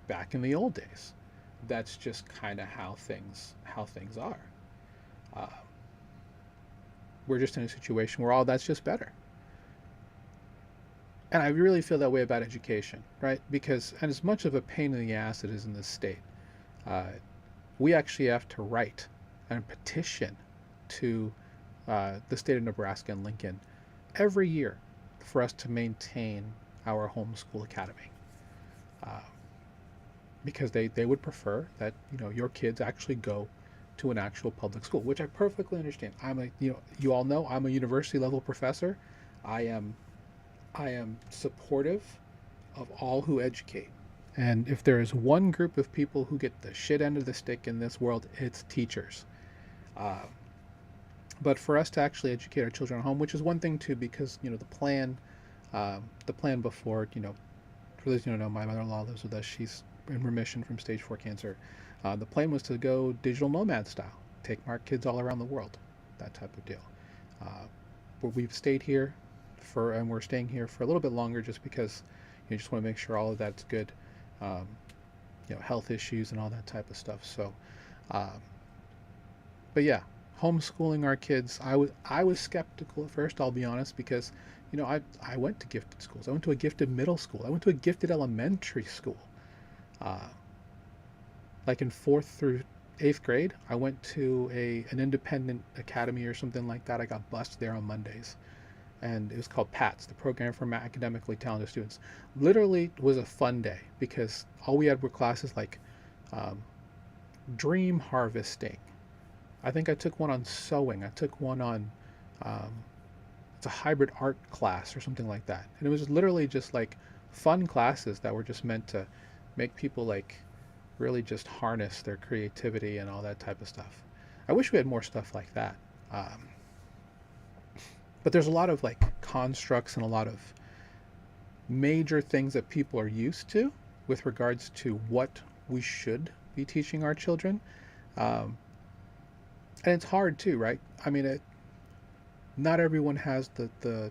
back in the old days. That's just kind of how things are. We're just in a situation where all that's just better. And I really feel that way about education, right? Because, and as much of a pain in the ass it is in this state, we actually have to write and petition to the state of Nebraska and Lincoln every year for us to maintain our homeschool academy, because they would prefer that your kids actually go to an actual public school, which I perfectly understand. You all know I'm a university level professor. I am supportive of all who educate, and if there is one group of people who get the shit end of the stick in this world, it's teachers. But for us to actually educate our children at home, which is one thing too, because the plan before, for those who don't know, my mother-in-law lives with us. She's in remission from stage 4 cancer. The plan was to go digital nomad style, take our kids all around the world, that type of deal. But we've stayed here and we're staying here for a little bit longer just because you just want to make sure all of that's good. Health issues and all that type of stuff. So, but yeah, homeschooling our kids. I was skeptical at first. I'll be honest, because I went to gifted schools. I went to a gifted middle school. I went to a gifted elementary school. Like in 4th through 8th grade, I went to an independent academy or something like that. I got bused there on Mondays. And it was called PATS, the Program for Academically Talented Students. Literally was a fun day because all we had were classes like dream harvesting. I think I took one on sewing. I took one on, it's a hybrid art class or something like that. And it was literally just like fun classes that were just meant to make people like really just harness their creativity and all that type of stuff. I wish we had more stuff like that. But there's a lot of like constructs and a lot of major things that people are used to with regards to what we should be teaching our children. And it's hard too, right? I mean, not everyone has the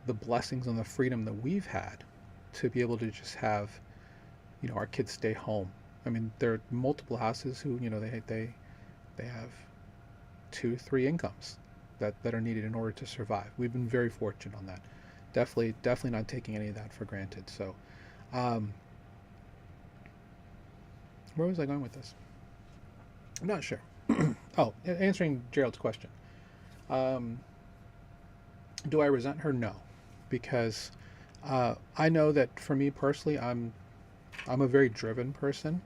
blessings and the freedom that we've had to be able to just have, our kids stay home. I mean, there are multiple houses who, they have 2-3 incomes that are needed in order to survive. We've been very fortunate on that. Definitely not taking any of that for granted. So, where was I going with this? I'm not sure. Oh, answering Gerald's question. Do I resent her? No, because I know that for me personally, I'm a very driven person,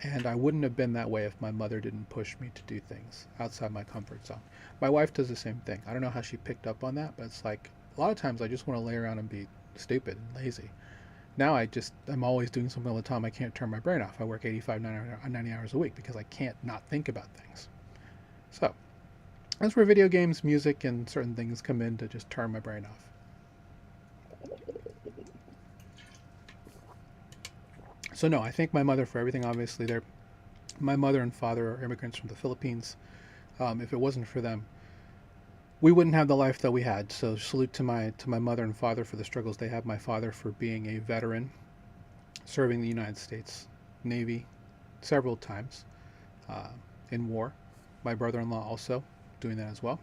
and I wouldn't have been that way if my mother didn't push me to do things outside my comfort zone. My wife does the same thing. I don't know how she picked up on that, but it's like a lot of times I just want to lay around and be stupid and lazy. Now I'm always doing something all the time. I can't turn my brain off. I work 85, 90 hours a week because I can't not think about things. So that's where video games, music, and certain things come in to just turn my brain off. So no, I thank my mother for everything. Obviously, my mother and father are immigrants from the Philippines. If it wasn't for them, we wouldn't have the life that we had. So salute to my mother and father for the struggles they have. My father for being a veteran, serving the United States Navy several times in war. My brother-in-law also doing that as well.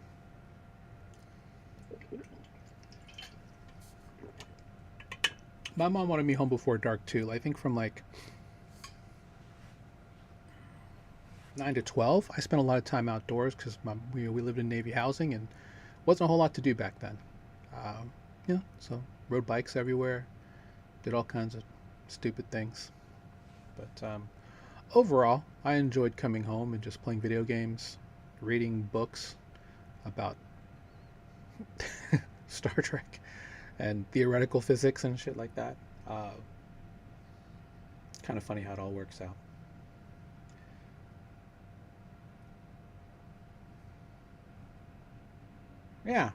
My mom wanted me home before dark too. I think from like 9 to 12, I spent a lot of time outdoors because we lived in Navy housing and wasn't a whole lot to do back then. So rode bikes everywhere, did all kinds of stupid things. But overall, I enjoyed coming home and just playing video games, reading books about Star Trek and theoretical physics and shit like that. Kind of funny how it all works out. Yeah,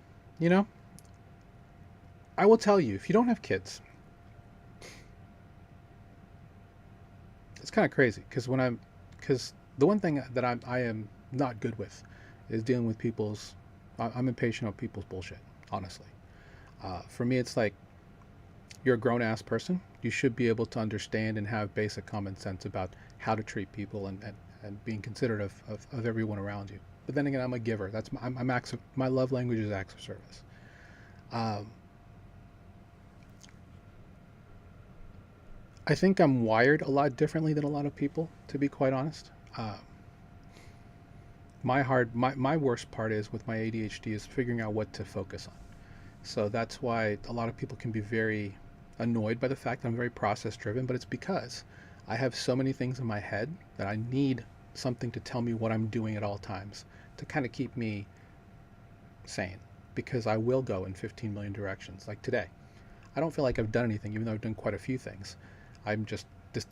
I will tell you, if you don't have kids, it's kind of crazy because the one thing that I am not good with is dealing with I'm impatient of people's bullshit, honestly. For me, it's like, you're a grown-ass person. You should be able to understand and have basic common sense about how to treat people and being considerate of everyone around you. But then again, I'm a giver. That's my love language is acts of service. I think I'm wired a lot differently than a lot of people, to be quite honest. My worst part is with my ADHD is figuring out what to focus on. So that's why a lot of people can be very annoyed by the fact that I'm very process driven, but it's because I have so many things in my head that I need something to tell me what I'm doing at all times to kind of keep me sane, because I will go in 15 million directions. Like today, I don't feel like I've done anything, even though I've done quite a few things. I'm just this,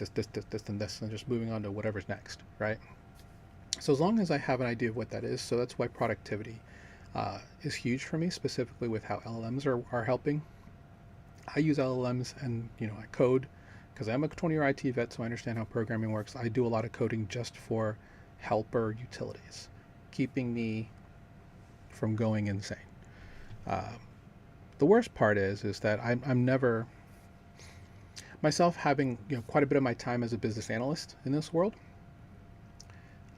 and this, and just moving on to whatever's next, right? So as long as I have an idea of what that is, so that's why productivity is huge for me, specifically with how LLMs are helping. I use LLMs and I code because I'm a 20-year IT vet, so I understand how programming works. I do a lot of coding just for helper utilities, keeping me from going insane. The worst part is that I'm never myself having quite a bit of my time as a business analyst in this world.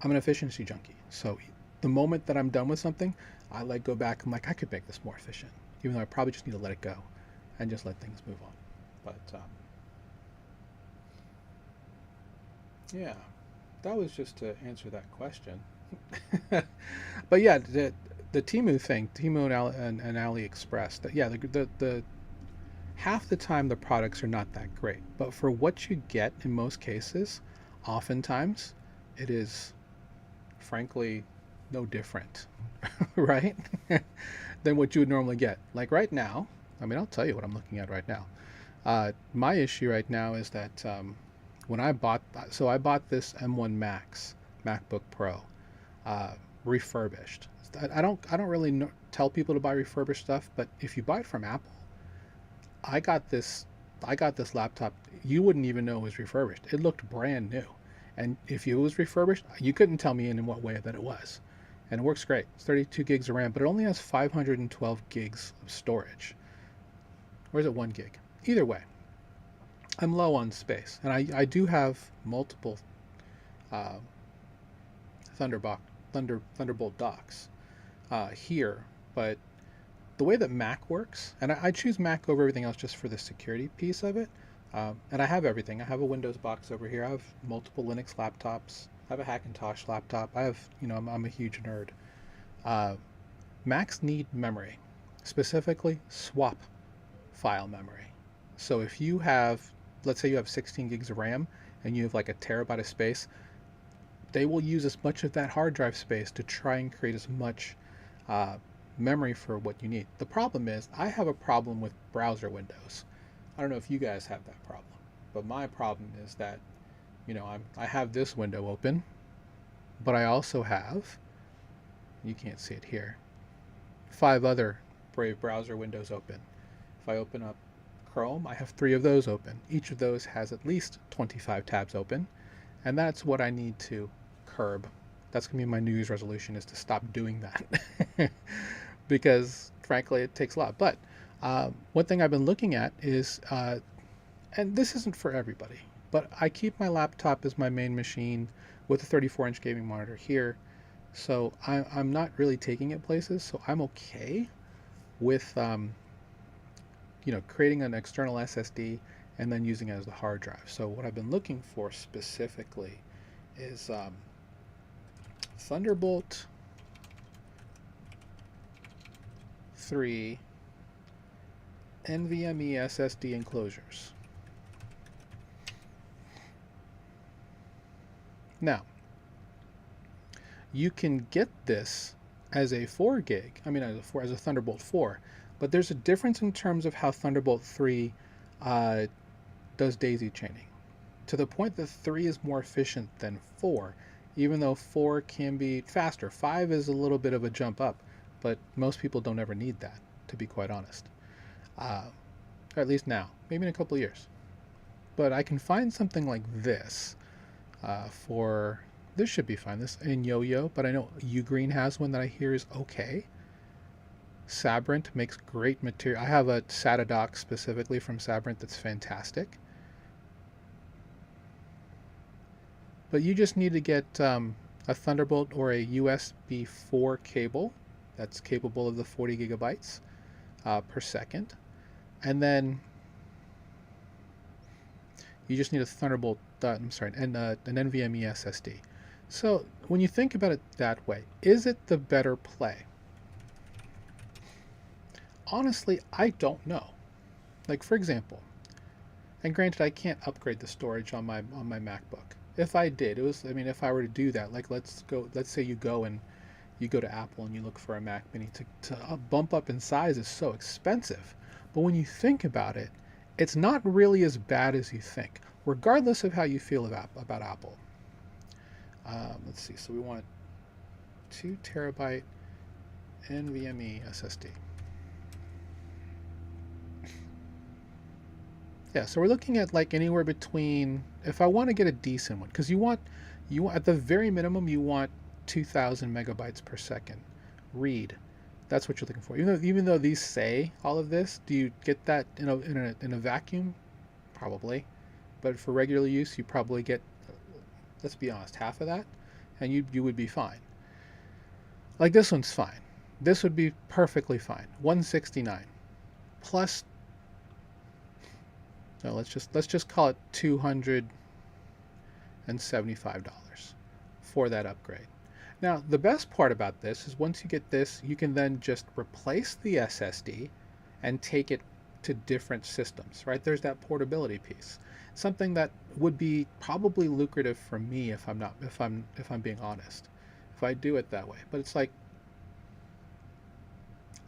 I'm an efficiency junkie, so the moment that I'm done with something, I like go back. I'm like, I could make this more efficient, even though I probably just need to let it go and just let things move on. But yeah, that was just to answer that question. But yeah, the Temu thing, Temu and AliExpress, that yeah, the half the time the products are not that great, but for what you get in most cases, oftentimes it is frankly no different, right? Than what you would normally get. Like right now, I mean, I'll tell you what I'm looking at right now. My issue right now is that when I bought, so I bought this M1 Max MacBook Pro, uh, refurbished. I don't really tell people to buy refurbished stuff, but if you buy it from Apple, I got this I got this laptop. You wouldn't even know it was refurbished. It looked brand new, and if it was refurbished, you couldn't tell me in what way that it was. And it works great. It's 32 gigs of RAM, but it only has 512 gigs of storage. Or is it 1 gig? Either way, I'm low on space, and I do have multiple uh, Thunderbolt docks here, but the way that Mac works, and I choose Mac over everything else just for the security piece of it. And I have everything. I have a Windows box over here. I have multiple Linux laptops. I have a Hackintosh laptop. I have, I'm a huge nerd. Uh, Macs need memory, specifically swap file memory. So if you have, let's say you have 16 gigs of RAM and you have like a terabyte of space, they will use as much of that hard drive space to try and create as much uh, memory for what you need. The problem is I have a problem with browser windows. I don't know if you guys have that problem, but my problem is that I have this window open, but I also have, you can't see it here, 5 other Brave browser windows open. If I open up Chrome, I have 3 of those open. Each of those has at least 25 tabs open, and that's what I need to curb. That's going to be my New Year's resolution, is to stop doing that. Because frankly it takes a lot. But one thing I've been looking at is, and this isn't for everybody, but I keep my laptop as my main machine with a 34-inch gaming monitor here, so I'm not really taking it places, so I'm okay with creating an external SSD and then using it as the hard drive. So what I've been looking for specifically is Thunderbolt 3 NVMe SSD enclosures. Now, you can get this as a 4 gig, as a Thunderbolt 4, but there's a difference in terms of how Thunderbolt 3 does daisy chaining, to the point that 3 is more efficient than 4, even though 4 can be faster. 5 is a little bit of a jump up, but most people don't ever need that, to be quite honest. Or at least now, maybe in a couple of years. But I can find something like this this should be fine. This in Yo-Yo, but I know Ugreen has one that I hear is okay. Sabrent makes great material. I have a SATA dock specifically from Sabrent that's fantastic. But you just need to get a Thunderbolt or a USB 4 cable that's capable of the 40 gigabytes per second. And then you just need a Thunderbolt, an NVMe SSD. So when you think about it that way, is it the better play? Honestly, I don't know. Like, for example, and granted, I can't upgrade the storage on my MacBook. If I did, if I were to do that, like let's say you go to Apple and you look for a Mac Mini, to bump up in size is so expensive. But when you think about it, it's not really as bad as you think, regardless of how you feel about Apple. Let's see. So we want 2 terabyte NVMe SSD. Yeah, so we're looking at like anywhere between, if I want to get a decent one, because you want at the very minimum you want 2,000 megabytes per second read. That's what you're looking for. Even though these say all of this, do you get that in a vacuum? Probably. But for regular use, you probably get, let's be honest, half of that, and you would be fine. Like this one's fine. This would be perfectly fine. 169 plus, no, let's just call it $275 for that upgrade. Now, the best part about this is once you get this, you can then just replace the SSD and take it to different systems, right? There's that portability piece. Something that would be probably lucrative for me if I'm being honest. If I do it that way. But it's like,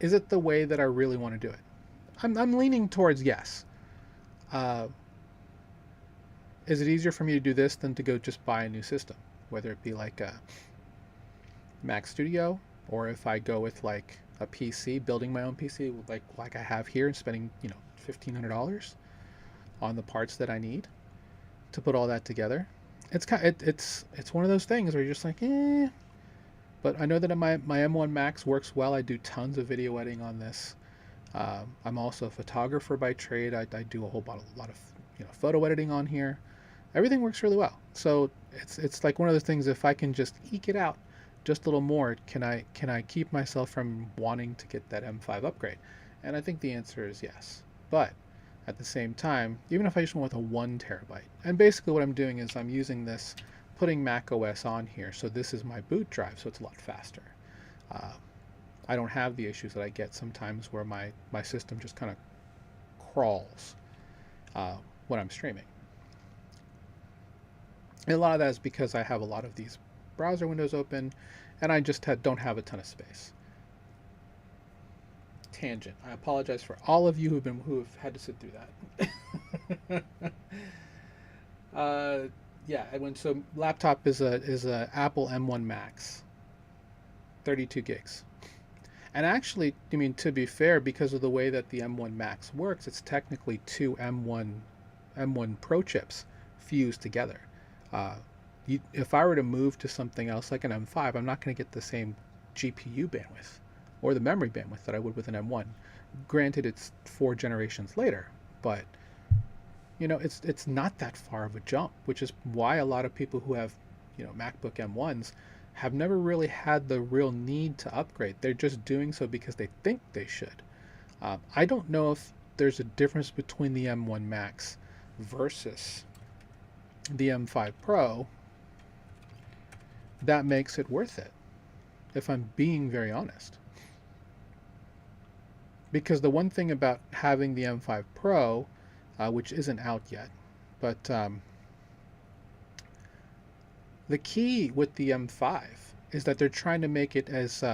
is it the way that I really want to do it? I'm leaning towards yes. Uh, is it easier for me to do this than to go just buy a new system? Whether it be like a Mac Studio, or if I go with like a PC, building my own PC like I have here, and spending $1,500 on the parts that I need to put all that together. It's one of those things where you're just like, eh. But I know that my M1 Max works well. I do tons of video editing on this. I'm also a photographer by trade. I do a lot of photo editing on here. Everything works really well. So it's like one of those things. If I can just eke it out just a little more, can I keep myself from wanting to get that M5 upgrade? And I think the answer is yes. But at the same time, even if I just went with a 1 terabyte, and basically what I'm doing is I'm using this, putting Mac OS on here. So this is my boot drive, so it's a lot faster. Uh, I don't have the issues that I get sometimes where my system just kind of crawls when I'm streaming. And a lot of that is because I have a lot of these browser windows open, and I just don't have a ton of space. Tangent. I apologize for all of you who've had to sit through that. Yeah, so laptop is a Apple M1 Max, 32 gigs. And actually, I mean, to be fair, because of the way that the M1 Max works, it's technically two M1 Pro chips fused together. Uh, if I were to move to something else like an M5, I'm not going to get the same GPU bandwidth or the memory bandwidth that I would with an M1. Granted, it's 4 generations later, but it's not that far of a jump, which is why a lot of people who have MacBook M1s have never really had the real need to upgrade. They're just doing so because they think they should. I don't know if there's a difference between the M1 Max versus the M5 Pro that makes it worth it, if I'm being very honest. Because the one thing about having the M5 Pro, which isn't out yet, but the key with the M5 is that they're trying to make it as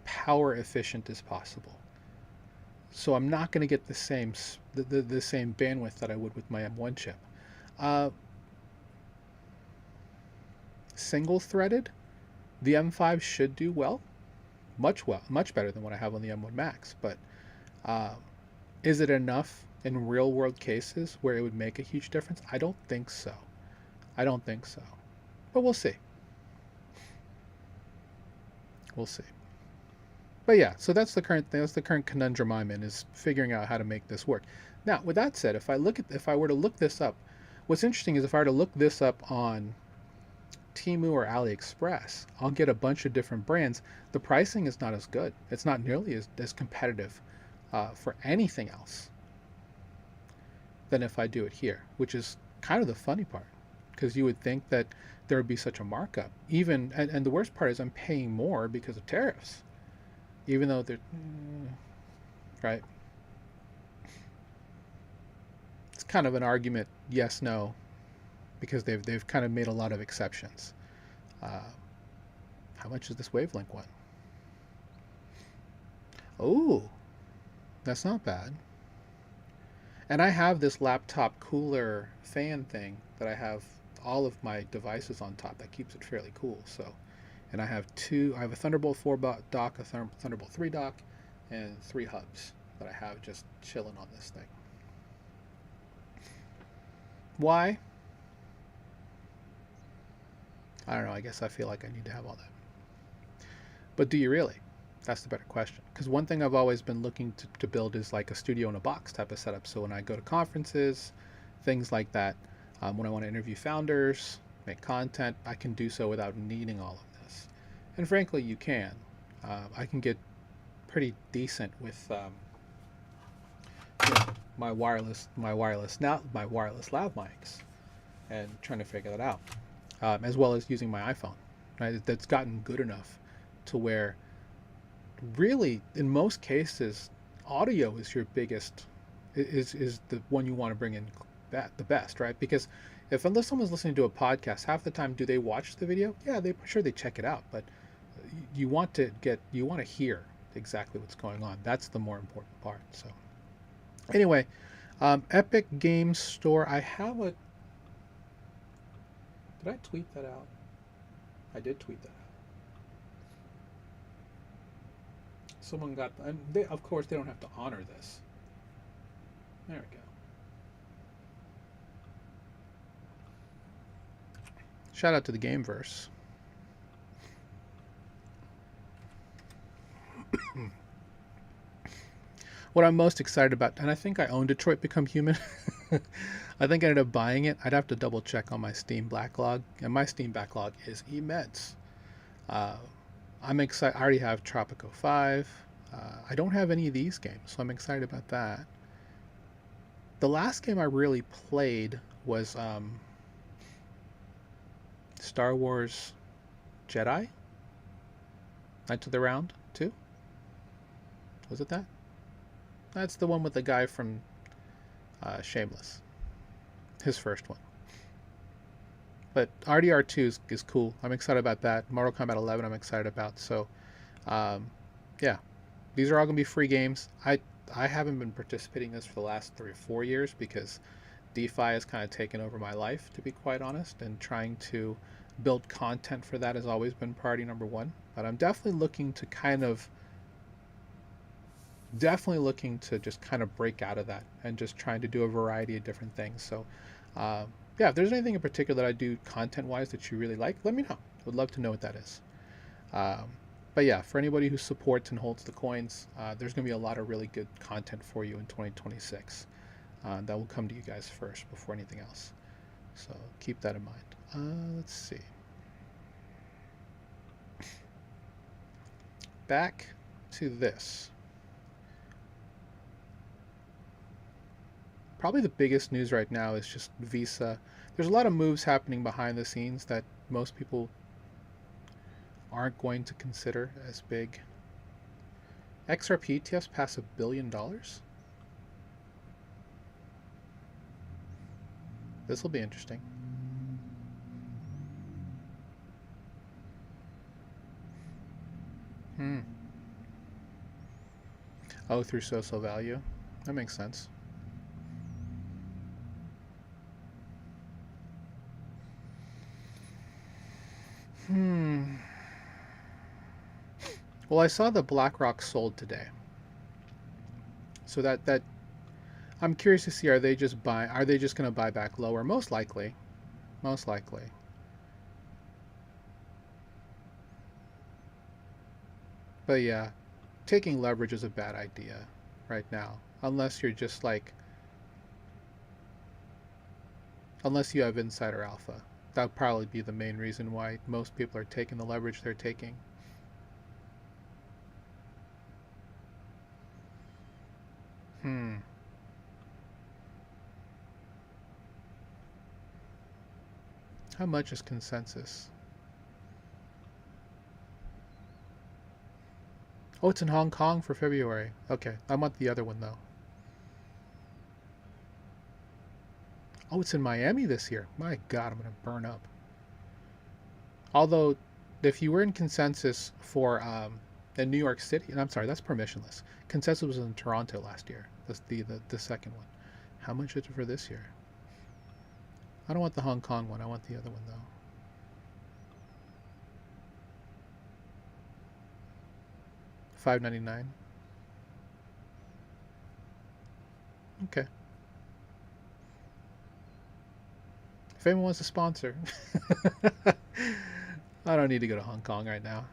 power efficient as possible. So I'm not going to get the same bandwidth that I would with my M1 chip. Single threaded, the M5 should do much better than what I have on the M1 Max. But is it enough in real world cases where it would make a huge difference? I don't think so. But we'll see. But yeah, so that's the current thing. That's the current conundrum I'm in, is figuring out how to make this work. Now, with that said, if I were to look this up, what's interesting is if I were to look this up on Temu or AliExpress, I'll get a bunch of different brands. The pricing is not as good. It's not nearly as competitive for anything else than if I do it here, which is kind of the funny part, because you would think that there would be such a markup. And the worst part is I'm paying more because of tariffs, even though they're right. It's kind of an argument, yes, no, because they've kind of made a lot of exceptions. How much is this wavelength one? Oh, that's not bad. And I have this laptop cooler fan thing that I have all of my devices on top that keeps it fairly cool. So, and I have a Thunderbolt 4 dock, a Thunderbolt 3 dock, and 3 hubs that I have just chilling on this thing. Why? I don't know. I guess I feel like I need to have all that. But do you really? That's the better question. Because one thing I've always been looking to build is like a studio in a box type of setup. So when I go to conferences, things like that, when I want to interview founders, make content, I can do so without needing all of this. And frankly, you can. I can get pretty decent with you know, my wireless lav mics, and trying to figure that out, as well as using my iPhone. Right? That's gotten good enough to where, really, in most cases, audio is your biggest is the one you want to bring in the best, right? Because if unless someone's listening to a podcast, half the time do they watch the video? Yeah, they check it out, but you want to hear exactly what's going on. That's the more important part. So anyway, Epic Games Store. I have a. Did I tweet that out? I did tweet that out. Someone got, and they, of course, they don't have to honor this. There we go. Shout out to the Gameverse. What I'm most excited about, and I think I own Detroit Become Human. I think I ended up buying it. I'd have to double check on my Steam backlog, and my Steam backlog is immense. Uh, I'm excited. I already have Tropico 5. I don't have any of these games, so I'm excited about that. The last game I really played was Star Wars Jedi? Knights of the Round 2? Was it that? That's the one with the guy from Shameless. His first one. But RDR2 is cool. I'm excited about that. Mortal Kombat 11 I'm excited about. So, yeah. These are all going to be free games. I haven't been participating in this for the last 3 or 4 years because DeFi has kind of taken over my life, to be quite honest, and trying to build content for that has always been priority number one. But I'm definitely looking to just kind of break out of that and just trying to do a variety of different things. So, yeah, if there's anything in particular that I do content-wise that you really like, let me know. Would love to know what that is. But yeah, for anybody who supports and holds the coins, there's going to be a lot of really good content for you in 2026. That will come to you guys first before anything else. So keep that in mind. Let's see. Back to this. Probably the biggest news right now is just Visa. There's a lot of moves happening behind the scenes that most people aren't going to consider as big. XRP ETFs pass $1 billion. This will be interesting. Oh, through social value. That makes sense. Well, I saw the BlackRock sold today. So that I'm curious to see, are they just going to buy back lower? Most likely. Most likely. But yeah, taking leverage is a bad idea right now. Unless you're just like, unless you have insider alpha. That would probably be the main reason why most people are taking the leverage they're taking. How much is consensus? Oh, it's in Hong Kong for February. Okay, I want the other one though. Oh, it's in Miami this year. My God, I'm going to burn up. Although, if you were in consensus for in New York City, and I'm sorry, that's permissionless. Consensus was in Toronto last year. That's the second one. How much is it for this year? I don't want the Hong Kong one. I want the other one though. $5.99. Okay. If anyone wants to sponsor, I don't need to go to Hong Kong right now.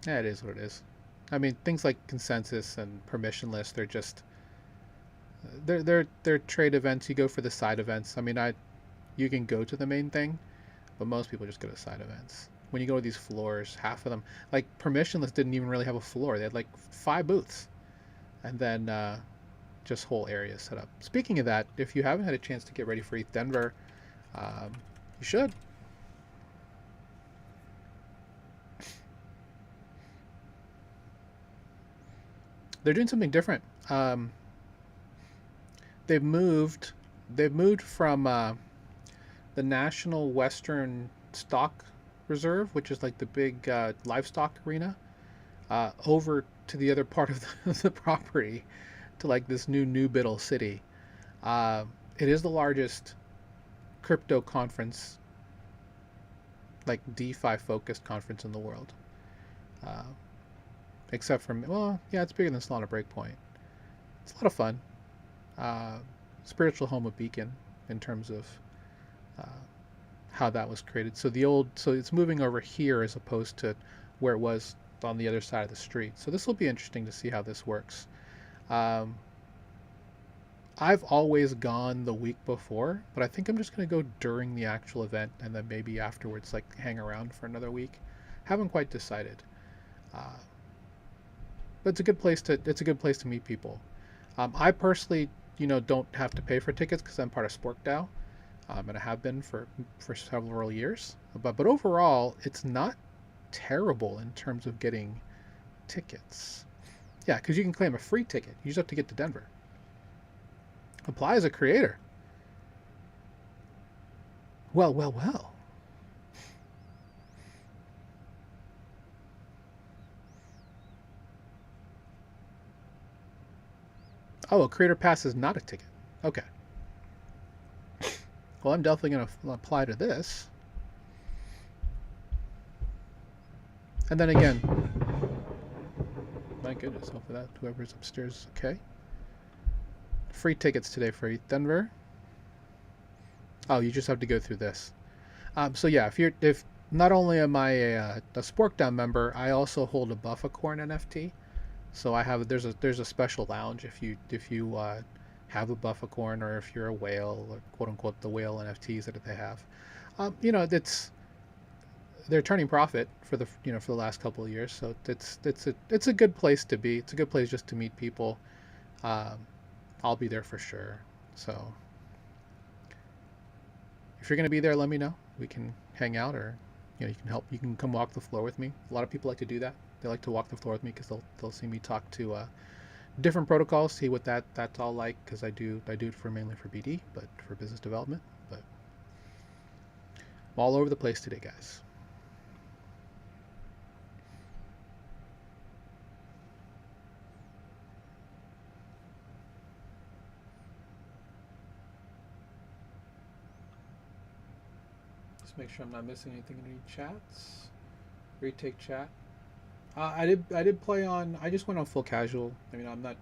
Yeah, it is what it is. I mean, things like consensus and permissionless, they're just they're trade events. You go for the side events. I mean, you can go to the main thing, but most people just go to side events. When you go to these floors, half of them, like permissionless, didn't even really have a floor. They had like 5 booths, and then just whole areas set up. Speaking of that, if you haven't had a chance to get ready for ETH Denver, you should. They're doing something different. They've moved. They've moved from the National Western Stock Reserve, which is like the big livestock arena, over to the other part of the property, to like this new Biddle city. It is the largest crypto conference, like DeFi focused conference in the world. Uh, Except for, well, yeah, it's bigger than Solana Breakpoint. It's a lot of fun. Uh, Spiritual home of Beacon in terms of uh, how that was created. So it's moving over here as opposed to where it was on the other side of the street. So this will be interesting to see how this works. Um, I've always gone the week before, but I think I'm just going to go during the actual event and then maybe afterwards, like hang around for another week. Haven't quite decided. Uh, but it's a good place to meet people. I personally, don't have to pay for tickets because I'm part of Spork DAO, and I have been for several years. But overall, it's not terrible in terms of getting tickets. Yeah, because you can claim a free ticket. You just have to get to Denver. Apply as a creator. Well, well, well. Oh, a creator pass is not a ticket. Okay. Well, I'm definitely going to apply to this. And then again, my goodness, hopefully that whoever's upstairs is okay. Free tickets today for ETH Denver. Oh, you just have to go through this. So yeah, if not only am I a Spork DAO member, I also hold a Buffacorn NFT. So there's a special lounge if you have a Buffacorn, or if you're a whale, or quote unquote the whale NFTs that they have. They're turning profit for the last couple of years, so it's a good place to be. It's a good place just to meet people. I'll be there for sure. So if you're gonna be there, let me know. We can hang out, or you can help. You can come walk the floor with me. A lot of people like to do that. They like to walk the floor with me because they'll see me talk to different protocols, see what that's all like. Because I do it mainly for BD, but for business development. But I'm all over the place today, guys. Just make sure I'm not missing anything in any chats. Retake chat. I did play on. I just went on full casual. I mean, I'm not.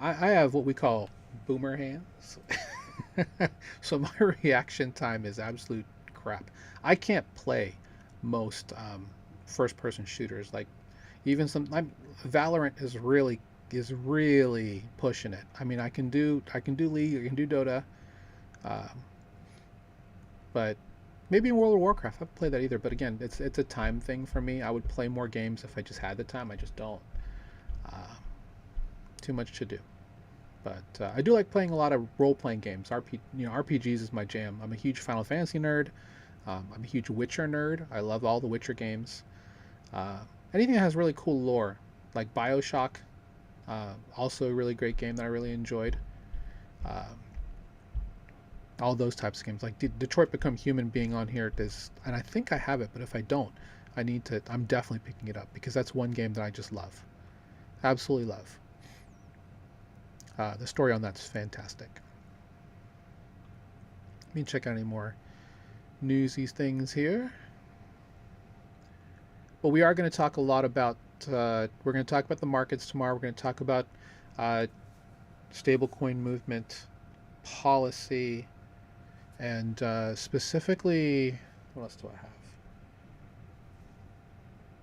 I have what we call boomer hands, so my reaction time is absolute crap. I can't play most first-person shooters. Like even Valorant is really pushing it. I mean, I can do League, I can do Dota, um, but maybe in World of Warcraft. I haven't played that either, but again, it's a time thing for me. I would play more games if I just had the time. I just don't. Uh, Too much to do. But I do like playing a lot of role-playing games. RPGs is my jam. I'm a huge Final Fantasy nerd. I'm a huge Witcher nerd. I love all the Witcher games. Uh, Anything that has really cool lore, like BioShock, also a really great game that I really enjoyed. Uh, all those types of games, like Detroit Become Human being on here is, and I think I have it, but if I don't, I'm definitely picking it up because that's one game that I just love, absolutely love. The story on that's fantastic. Let me check out any more newsies things here. Well, we are going to talk a lot about we're going to talk about the markets tomorrow. We're going to talk about uh, stablecoin movement policy, and specifically, what else do I have?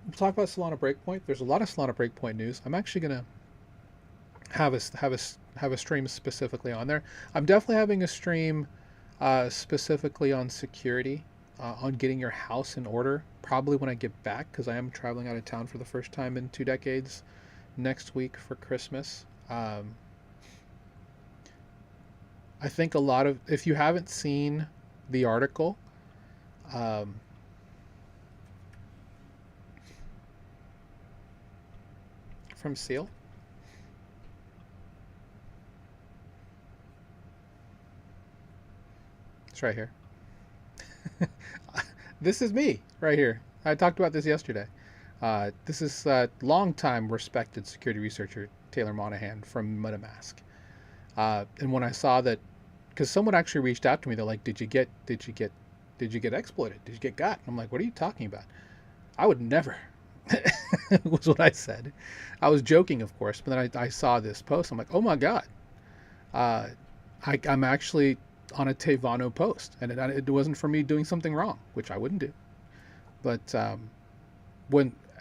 We'll talk about Solana Breakpoint. There's a lot of Solana Breakpoint news. I'm actually gonna have a stream specifically on there. I'm definitely having a stream specifically on security, on getting your house in order. Probably when I get back, because I am traveling out of town for the first time in 2 decades next week for Christmas. I think a lot of, if you haven't seen the article, um, from Seal. It's right here. This is me right here. I talked about this yesterday. This is long-time respected security researcher Taylor Monahan from MetaMask. And when I saw that, because someone actually reached out to me, they're like, "Did you get exploited? Did you get got?" I'm like, "What are you talking about? I would never." Was what I said. I was joking, of course, but then I saw this post. I'm like, "Oh my god!" Uh, I'm actually on a Tevano post, and it wasn't for me doing something wrong, which I wouldn't do. But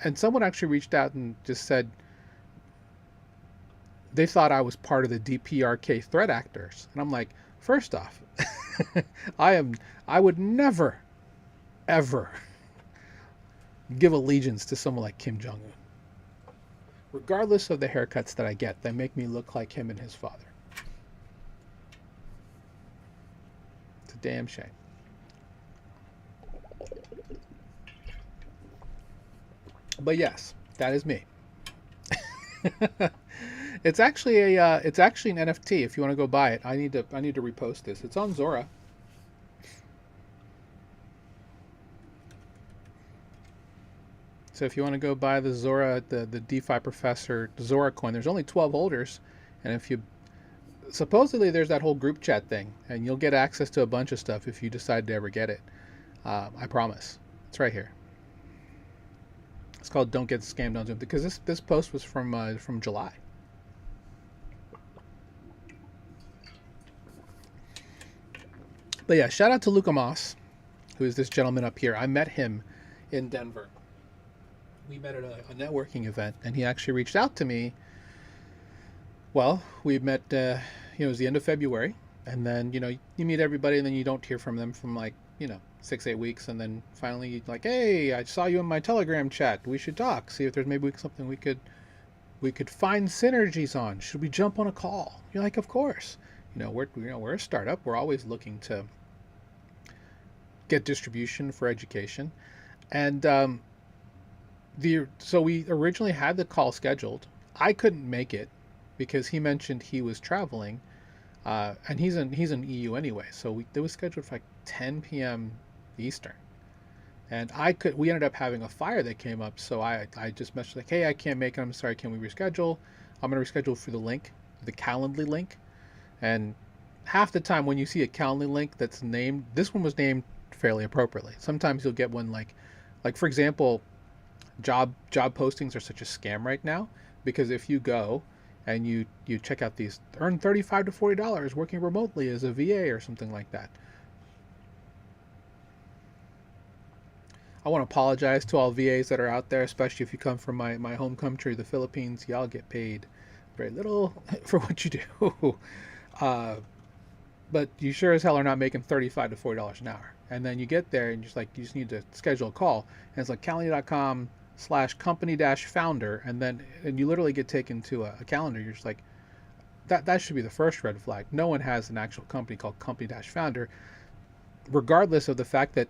and someone actually reached out and just said they thought I was part of the DPRK threat actors, and I'm like, first off, I would never, ever give allegiance to someone like Kim Jong Un, regardless of the haircuts that I get. They make me look like him and his father. It's a damn shame. But yes, that is me. It's actually an NFT. If you want to go buy it, I need to repost this. It's on Zora. So if you want to go buy the Zora, the DeFi Professor Zora coin, there's only 12 holders, and if you supposedly there's that whole group chat thing, and you'll get access to a bunch of stuff if you decide to ever get it. I promise. It's right here. It's called "Don't Get Scammed on Zoom," because this post was from July. But yeah, shout out to Luca Moss, who is this gentleman up here. I met him in Denver. We met at a networking event, and he actually reached out to me. Well, we met, it was the end of February, and then, you meet everybody, and then you don't hear from them from 6-8 weeks, and then finally you're like, "Hey, I saw you in my Telegram chat. We should talk. See if there's maybe something we could find synergies on. Should we jump on a call?" You're like, "Of course." We're a startup. We're always looking to get distribution for education, and so we originally had the call scheduled. I couldn't make it because he mentioned he was traveling, and he's in EU anyway. So it was scheduled for 10 p.m. Eastern, and we ended up having a fire that came up. So I just messaged like, "Hey, I can't make it. I'm sorry. Can we reschedule?" I'm gonna reschedule for the Calendly link, and half the time when you see a Calendly link that's named, this one was named fairly appropriately. Sometimes you'll get one like for example, job postings are such a scam right now, because if you go and you check out these, earn $35 to $40 working remotely as a VA or something like that. I want to apologize to all VAs that are out there, especially if you come from my home country, the Philippines. Y'all get paid very little for what you do. But you sure as hell are not making $35 to $40 an hour. And then you get there and you just need to schedule a call, and it's like calendly.com/company-founder, and you literally get taken to a calendar. You're just like, that should be the first red flag. No one has an actual company called company-founder, regardless of the fact that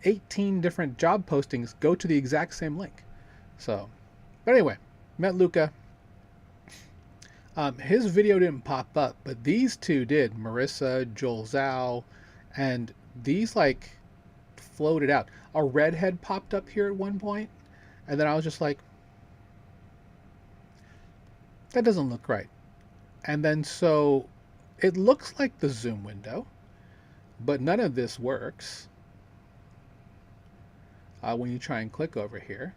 18 different job postings go to the exact same link. So, but anyway, met Luca. His video didn't pop up, but these two did. Marissa, Joel Zhao, and these floated out. A redhead popped up here at one point, and then I was just like, that doesn't look right. And then so it looks like the Zoom window, but none of this works when you try and click over here.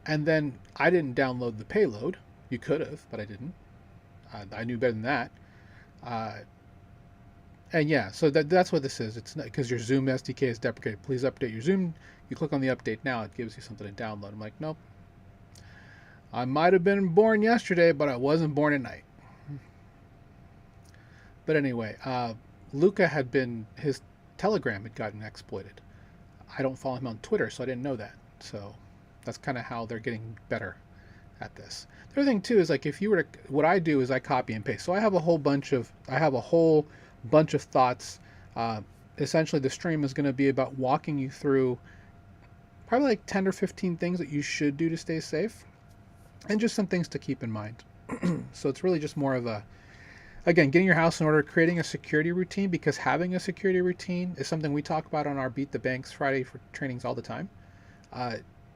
And then I didn't download the payload. You could have, but I didn't. I knew better than that. Uh, and yeah, so that's what this is. It's not because your Zoom SDK is deprecated. Please update your Zoom. You click on the update now, it gives you something to download. I'm like, nope. I might have been born yesterday, but I wasn't born at night. But anyway, Luca had been, his Telegram had gotten exploited. I don't follow him on Twitter, so I didn't know that. So that's kind of how they're getting better at this. The other thing too is like if you were to, what I do is I copy and paste. So I have a whole bunch of thoughts. Essentially, the stream is going to be about walking you through probably like 10 or 15 things that you should do to stay safe, and just some things to keep in mind. So it's really just more of a, again, getting your house in order, creating a security routine, because having a security routine is something we talk about on our Beat the Banks Friday for trainings all the time.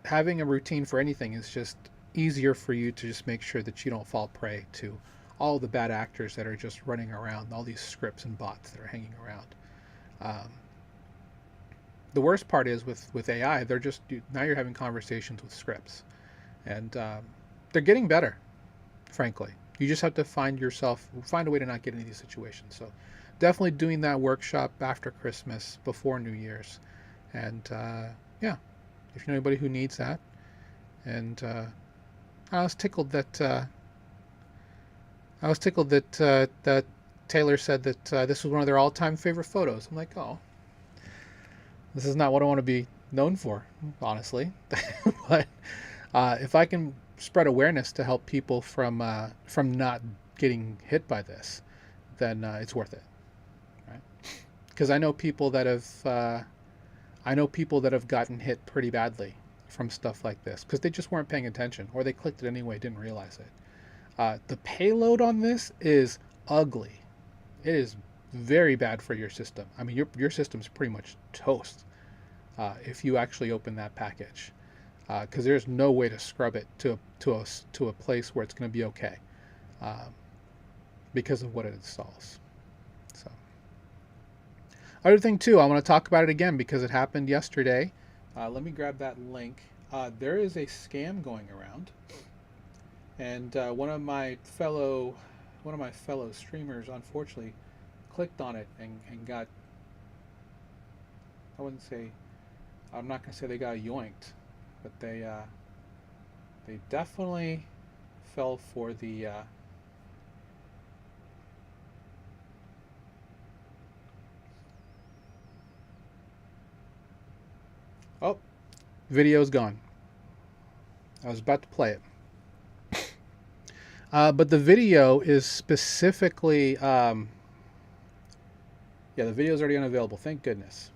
Having a routine for anything is just easier for you to just make sure that you don't fall prey to all the bad actors that are just running around, all these scripts and bots that are hanging around. The worst part is with AI, they're just, now you're having conversations with scripts, and they're getting better, frankly. You just have to find a way to not get into these situations. So definitely doing that workshop after Christmas, before New Year's. And yeah, if you know anybody who needs that. And I was tickled that that Taylor said that this was one of their all-time favorite photos. I'm like, oh, this is not what I want to be known for, honestly. But if I can spread awareness to help people from not getting hit by this, then it's worth it, right? Because I know people that have gotten hit pretty badly from stuff like this because they just weren't paying attention, or they clicked it anyway, didn't realize it. The payload on this is ugly. It is very bad for your system. I mean, your system's pretty much toast if you actually open that package, because there's no way to scrub it to a place where it's going to be okay, because of what it installs. So, other thing too, I want to talk about it again because it happened yesterday. Let me grab that link. There is a scam going around, and one of my fellow streamers unfortunately clicked on it and got, I'm not gonna say they got yoinked, but they definitely fell for the oh, video's gone. I was about to play it. But the video is specifically, yeah, the video is already unavailable. Thank goodness.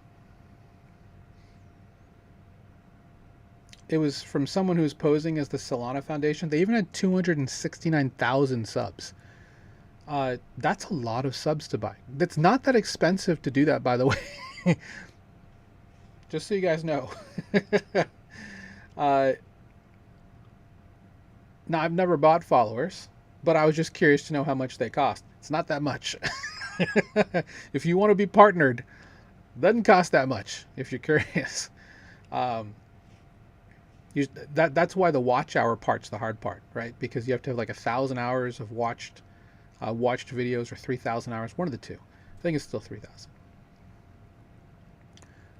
It was from someone who's posing as the Solana Foundation. They even had 269,000 subs. That's a lot of subs to buy. That's not that expensive to do that, by the way. Just so you guys know. Now, I've never bought followers, but I was just curious to know how much they cost. It's not that much. If you want to be partnered, it doesn't cost that much, if you're curious. That's why the watch hour part's the hard part, right? Because you have to have like 1,000 hours of watched videos, or 3,000 hours, one of the two. I think it's still 3,000.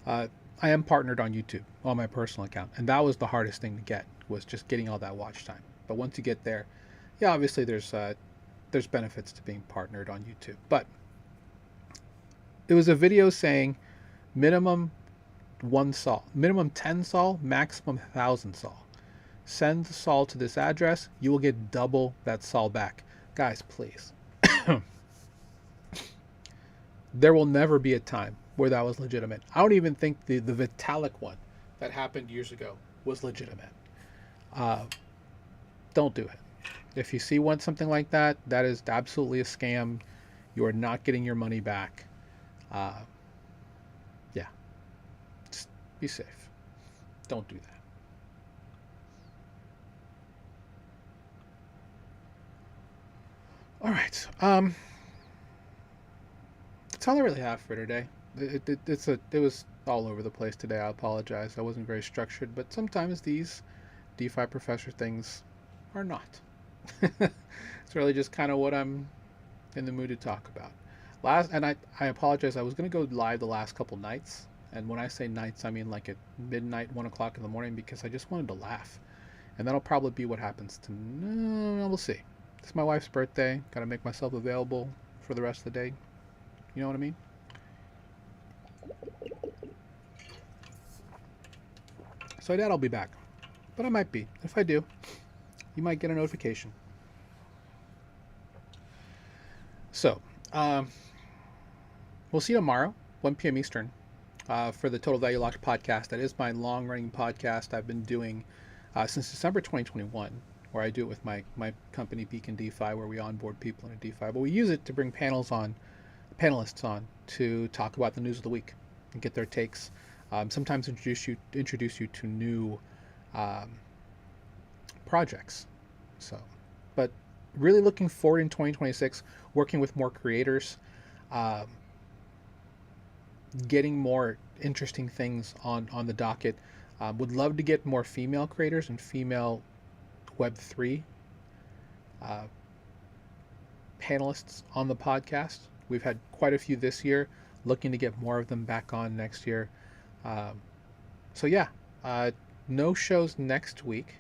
I am partnered on YouTube on my personal account, and that was the hardest thing to get, was just getting all that watch time. But once you get there, yeah, obviously there's benefits to being partnered on YouTube. But it was a video saying minimum 1 sol, minimum 10 sol, maximum 1,000 sol. Send the sol to this address, you will get double that sol back. Guys, please. There will never be a time where that was legitimate. I don't even think the Vitalik one that happened years ago was legitimate. Don't do it. If you see something like that, that is absolutely a scam. You are not getting your money back. Yeah. Just be safe. Don't do that. All right. That's all I really have for today. It was all over the place today. I apologize. I wasn't very structured, but sometimes these DeFi professor things are not. It's really just kind of what I'm in the mood to talk about. I apologize. I was going to go live the last couple nights, and when I say nights, I mean like at midnight, 1 o'clock in the morning, because I just wanted to laugh, and that'll probably be what happens to. No, we'll see. It's my wife's birthday. Got to make myself available for the rest of the day. You know what I mean? So I doubt I'll be back, but I might be. If I do, you might get a notification. So, we'll see you tomorrow, 1 p.m. Eastern, for the Total Value Locked podcast. That is my long-running podcast I've been doing since December 2021, where I do it with my company, Beacon DeFi, where we onboard people into DeFi. But we use it to bring panelists on to talk about the news of the week and get their takes. Sometimes introduce you to new projects. So, but really looking forward in 2026, working with more creators, getting more interesting things on the docket. Would love to get more female creators and female Web3 panelists on the podcast. We've had quite a few this year, looking to get more of them back on next year. So yeah, no shows next week,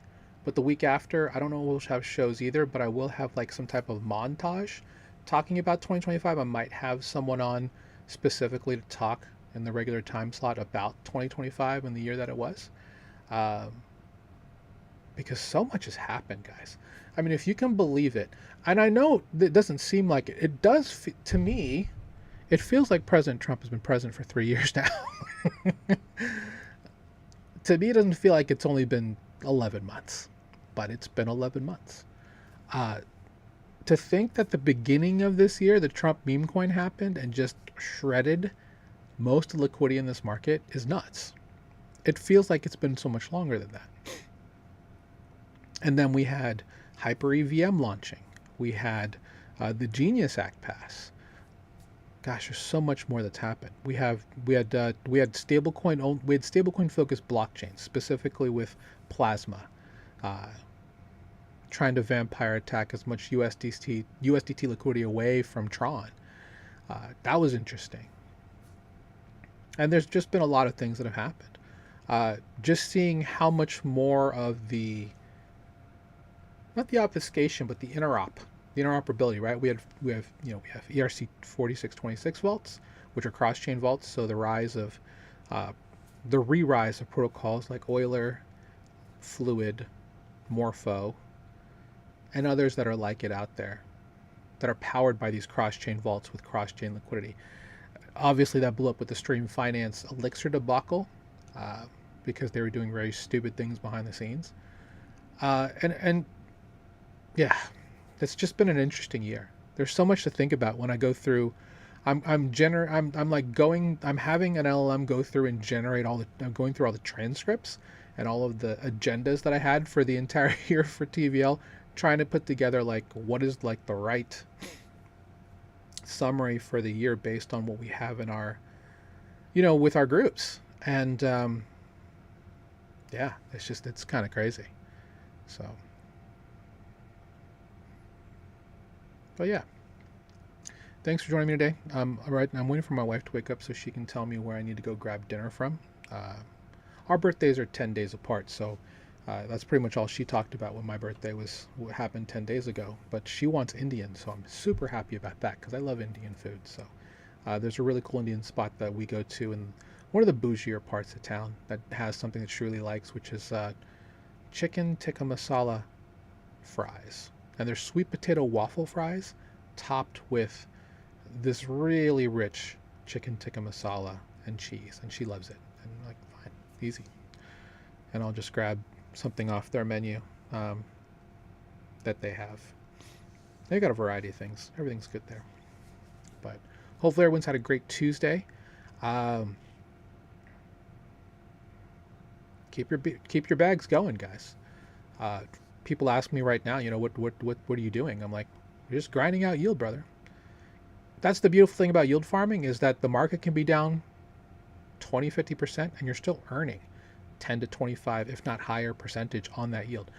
but the week after, I don't know if we'll have shows either, but I will have like some type of montage talking about 2025. I might have someone on specifically to talk in the regular time slot about 2025 and the year that it was. Because so much has happened, guys. I mean, if you can believe it, and I know it doesn't seem like it, it does to me, it feels like President Trump has been president for 3 years now. To me, it doesn't feel like it's only been 11 months, but it's been 11 months. To think that the beginning of this year, the Trump meme coin happened and just shredded most of the liquidity in this market is nuts. It feels like it's been so much longer than that. And then we had Hyper EVM launching. We had the Genius Act pass. Gosh, there's so much more that's happened. We had stablecoin focused blockchains, specifically with Plasma, trying to vampire attack as much USDT liquidity away from Tron. That was interesting. And there's just been a lot of things that have happened. Just seeing how much more of not the obfuscation, but the interoperability, right? We have ERC 4626 vaults, which are cross-chain vaults. So the re-rise of protocols like Euler, Fluid, Morpho, and others that are like it out there, that are powered by these cross-chain vaults with cross-chain liquidity. Obviously, that blew up with the Stream Finance Elixir debacle, because they were doing very stupid things behind the scenes. And yeah, it's just been an interesting year. There's so much to think about when I go through. I'm having an LLM go through and generate I'm going through all the transcripts and all of the agendas that I had for the entire year for TVL, trying to put together like what is like the right summary for the year based on what we have in our, with our groups. And yeah, it's kind of crazy. So, but yeah, thanks for joining me today. All right, I'm waiting for my wife to wake up so she can tell me where I need to go grab dinner from. Our birthdays are 10 days apart, so that's pretty much all she talked about when my birthday what happened 10 days ago. But she wants Indian, so I'm super happy about that because I love Indian food. So there's a really cool Indian spot that we go to in one of the bougier parts of town that has something that she really likes, which is chicken tikka masala fries. And they're sweet potato waffle fries topped with this really rich chicken tikka masala and cheese. And she loves it. And I'm like, fine, easy. And I'll just grab something off their menu that they have. They've got a variety of things. Everything's good there. But hopefully everyone's had a great Tuesday. Keep your bags going, guys. People ask me right now, what are you doing? I'm like, you're just grinding out yield, brother. That's the beautiful thing about yield farming, is that the market can be down 20-50% and you're still earning 10 to 25, if not higher percentage on that yield.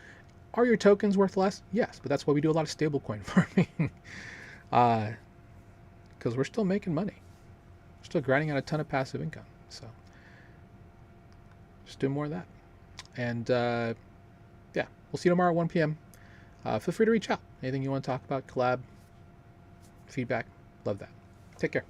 Are your tokens worth less? Yes, but that's why we do a lot of stablecoin farming. Because we're still making money. We're still grinding out a ton of passive income. So just do more of that. And yeah, we'll see you tomorrow at 1 p.m. Feel free to reach out. Anything you want to talk about, collab, feedback, love that. Take care.